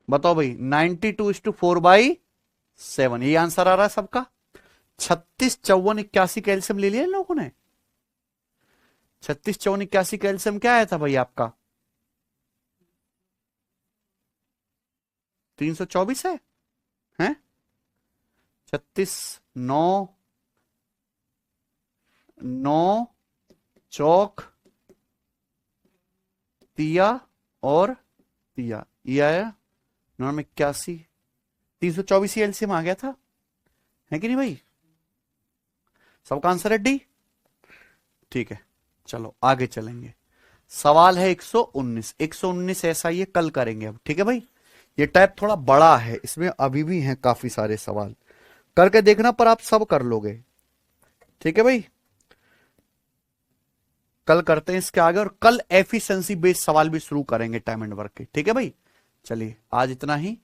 बताओ भाई, 92:4/7, ये आंसर आ रहा है सबका। 36, 54, 81 कैल्शियम ले लिया इन लोगों ने। 36, 54, 81 कैल्शियम क्या आया था भाई आपका? 324 है, हैं? 36, 9, 9 चौक तिया और तिया, ये आया 9 में 81। 324 एलसीएम आ गया था, है कि नहीं भाई? सबका आंसर है डी। ठीक है, चलो आगे चलेंगे। सवाल है 119। 119 ऐसा ये कल करेंगे अब, ठीक है भाई? ये टाइप थोड़ा बड़ा है, इसमें अभी भी हैं काफी सारे सवाल, करके देखना पर आप सब कर लोगे, ठीक है भाई? कल करते हैं इसके आगे, और कल एफिशिएंसी बेस्ड सवाल भी शुरू करेंगे टाइम एंड वर्क के, ठीक है भाई? चलिए आज इतना ही।